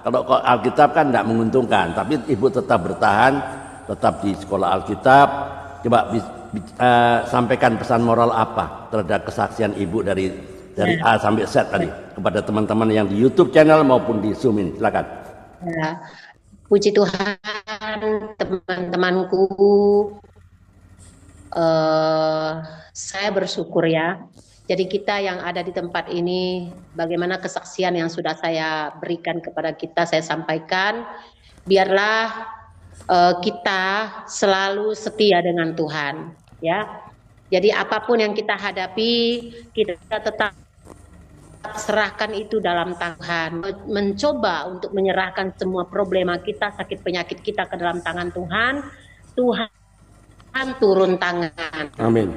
kalau Alkitab kan tidak menguntungkan, tapi Ibu tetap bertahan, tetap di sekolah Alkitab. Coba sampaikan pesan moral apa terhadap kesaksian Ibu dari A sampai Z tadi kepada teman-teman yang di YouTube channel maupun di Zoom ini. Silakan. Ya, puji Tuhan, teman-temanku, saya bersyukur ya. Jadi kita yang ada di tempat ini, bagaimana kesaksian yang sudah saya berikan kepada kita, saya sampaikan. Biarlah kita selalu setia dengan Tuhan, ya. Jadi apapun yang kita hadapi, kita tetap serahkan itu dalam Tuhan. Mencoba untuk menyerahkan semua problema kita, sakit penyakit kita ke dalam tangan Tuhan. Tuhan turun tangan. Amin.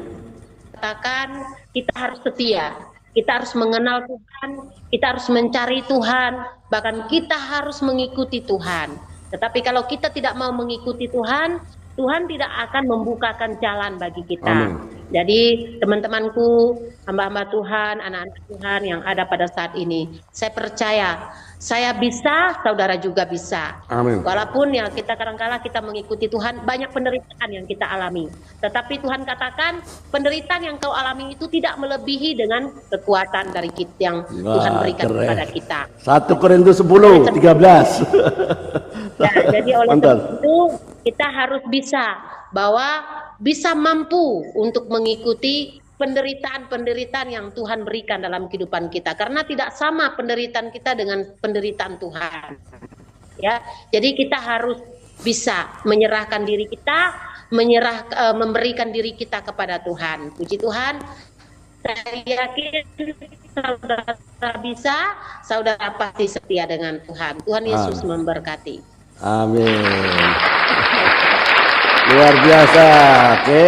Katakan kita harus setia, kita harus mengenal Tuhan, kita harus mencari Tuhan, bahkan kita harus mengikuti Tuhan. Tetapi kalau kita tidak mau mengikuti Tuhan, Tuhan tidak akan membukakan jalan bagi kita. Amin. Jadi teman-temanku, hamba-hamba Tuhan, anak-anak Tuhan yang ada pada saat ini, saya percaya saya bisa, saudara juga bisa. Amin. Walaupun ya kita kadang-kala kita mengikuti Tuhan, banyak penderitaan yang kita alami. Tetapi Tuhan katakan penderitaan yang kau alami itu tidak melebihi dengan kekuatan dari kita yang Tuhan berikan keren. kepada kita. 1 Korintus 10:13. Ya, jadi oleh Mantap. sebab itu kita harus bisa mampu untuk mengikuti penderitaan-penderitaan yang Tuhan berikan dalam kehidupan kita, karena tidak sama penderitaan kita dengan penderitaan Tuhan. Ya, jadi kita harus bisa menyerahkan diri kita, memberikan diri kita kepada Tuhan. Puji Tuhan. Saya yakin saudara bisa, saudara pasti setia dengan Tuhan. Tuhan Yesus memberkati. Amin. Luar biasa. Oke,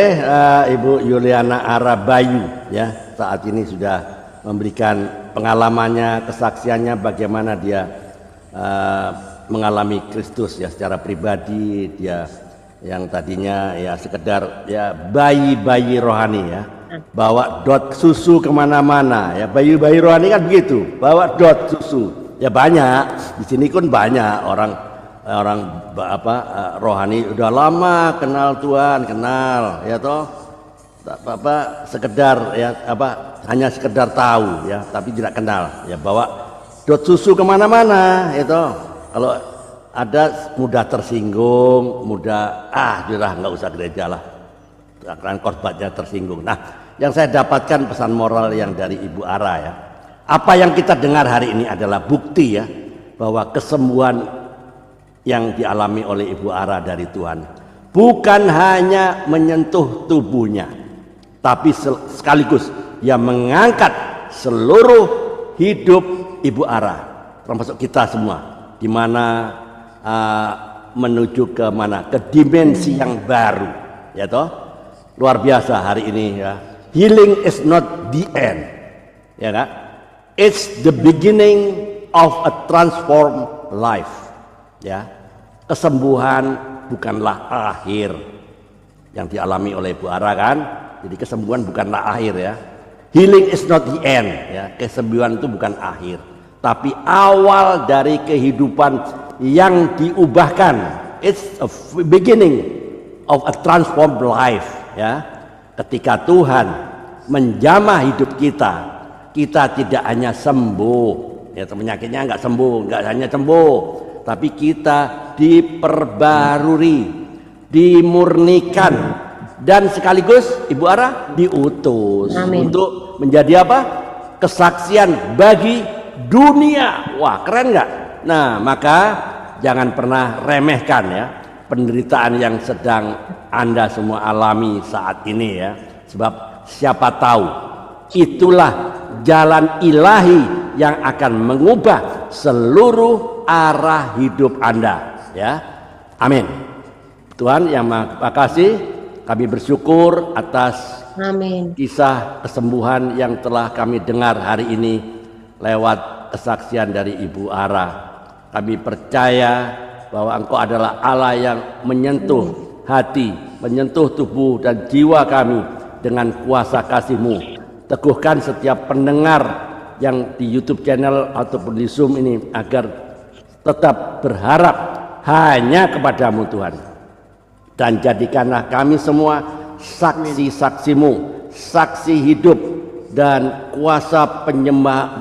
Ibu Yuliana Arabayu, ya, saat ini sudah memberikan pengalamannya, kesaksiannya bagaimana dia mengalami Kristus, ya, secara pribadi. Dia yang tadinya ya sekedar ya bayi-bayi rohani, ya, bawa dot susu kemana-mana, ya, bayi-bayi rohani kan begitu, bawa dot susu. Ya banyak di sini pun banyak orang rohani udah lama kenal Tuhan, kenal, ya toh, sekedar ya hanya sekedar tahu, ya, tapi tidak kenal, ya, bawa dot susu kemana-mana, ya toh. Kalau ada mudah tersinggung, mudah nggak usah gereja lah, karena korbannya tersinggung. Nah, yang saya dapatkan pesan moral yang dari Ibu Ara, ya, apa yang kita dengar hari ini adalah bukti, ya, bahwa kesembuhan yang dialami oleh Ibu Ara dari Tuhan bukan hanya menyentuh tubuhnya, tapi sekaligus yang mengangkat seluruh hidup Ibu Ara, termasuk kita semua, di mana menuju ke mana, ke dimensi yang baru, ya toh. Luar biasa hari ini, ya. Healing is not the end, ya kan? It's the beginning of a transformed life, ya. Kesembuhan bukanlah akhir yang dialami oleh Ibu Ara, kan? Jadi kesembuhan bukanlah akhir, ya. Healing is not the end, ya. Kesembuhan itu bukan akhir, tapi awal dari kehidupan yang diubahkan. It's a beginning of a transformed life, ya. Ketika Tuhan menjamah hidup kita, kita tidak hanya sembuh, ya, penyakitnya nggak sembuh, nggak hanya sembuh, tapi kita diperbarui, dimurnikan, dan sekaligus Ibu Ara diutus untuk menjadi apa? Kesaksian bagi dunia. Wah, keren nggak? Nah, maka jangan pernah remehkan ya penderitaan yang sedang Anda semua alami saat ini ya. Sebab siapa tahu itulah jalan ilahi yang akan mengubah seluruh arah hidup Anda ya. Amin. Tuhan yang Maha Kasih, kami bersyukur atas kisah kesembuhan yang telah kami dengar hari ini lewat kesaksian dari Ibu Ara. Kami percaya bahwa Engkau adalah Allah yang menyentuh hati, menyentuh tubuh dan jiwa kami dengan kuasa kasih-Mu. Teguhkan setiap pendengar yang di YouTube channel ataupun di Zoom ini agar tetap berharap hanya kepadamu Tuhan. Dan jadikanlah kami semua saksi-saksi-Mu, saksi hidup, dan kuasa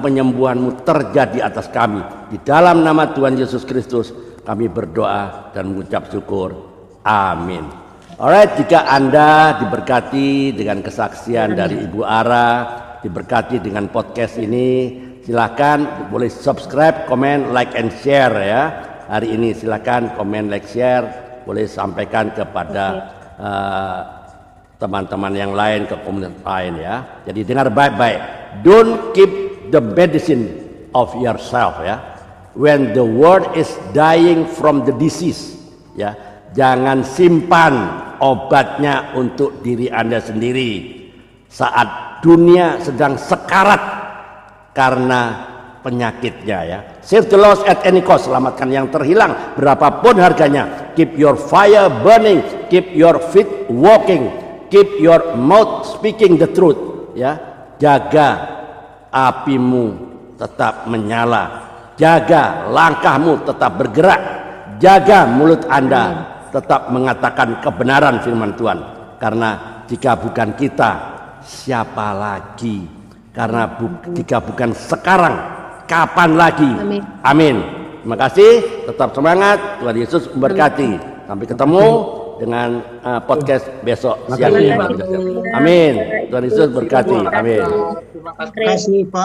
penyembuhan-Mu terjadi atas kami. Di dalam nama Tuhan Yesus Kristus kami berdoa dan mengucap syukur. Amin. Alright, jika Anda diberkati dengan kesaksian dari Ibu Ara, diberkati dengan podcast ini, silakan boleh subscribe, comment, like, and share ya. Hari ini silakan comment, like, share, boleh sampaikan kepada teman-teman yang lain, ke komunitas lain ya. Jadi dengar baik-baik. Don't keep the medicine of yourself ya. When the world is dying from the disease ya, jangan simpan obatnya untuk diri Anda sendiri saat dunia sedang sekarat karena penyakitnya ya. Save the lost at any cost, selamatkan yang terhilang berapapun harganya. Keep your fire burning, keep your feet walking, keep your mouth speaking the truth ya. Jaga apimu tetap menyala, jaga langkahmu tetap bergerak, jaga mulut Anda tetap mengatakan kebenaran firman Tuhan. Karena jika bukan kita, siapa lagi? Karena jika bukan sekarang, kapan lagi? Amin. Terima kasih, tetap semangat. Tuhan Yesus memberkati. Sampai ketemu dengan podcast besok siang. Amin. Tuhan Yesus berkati. Amin. Terima kasih Pak.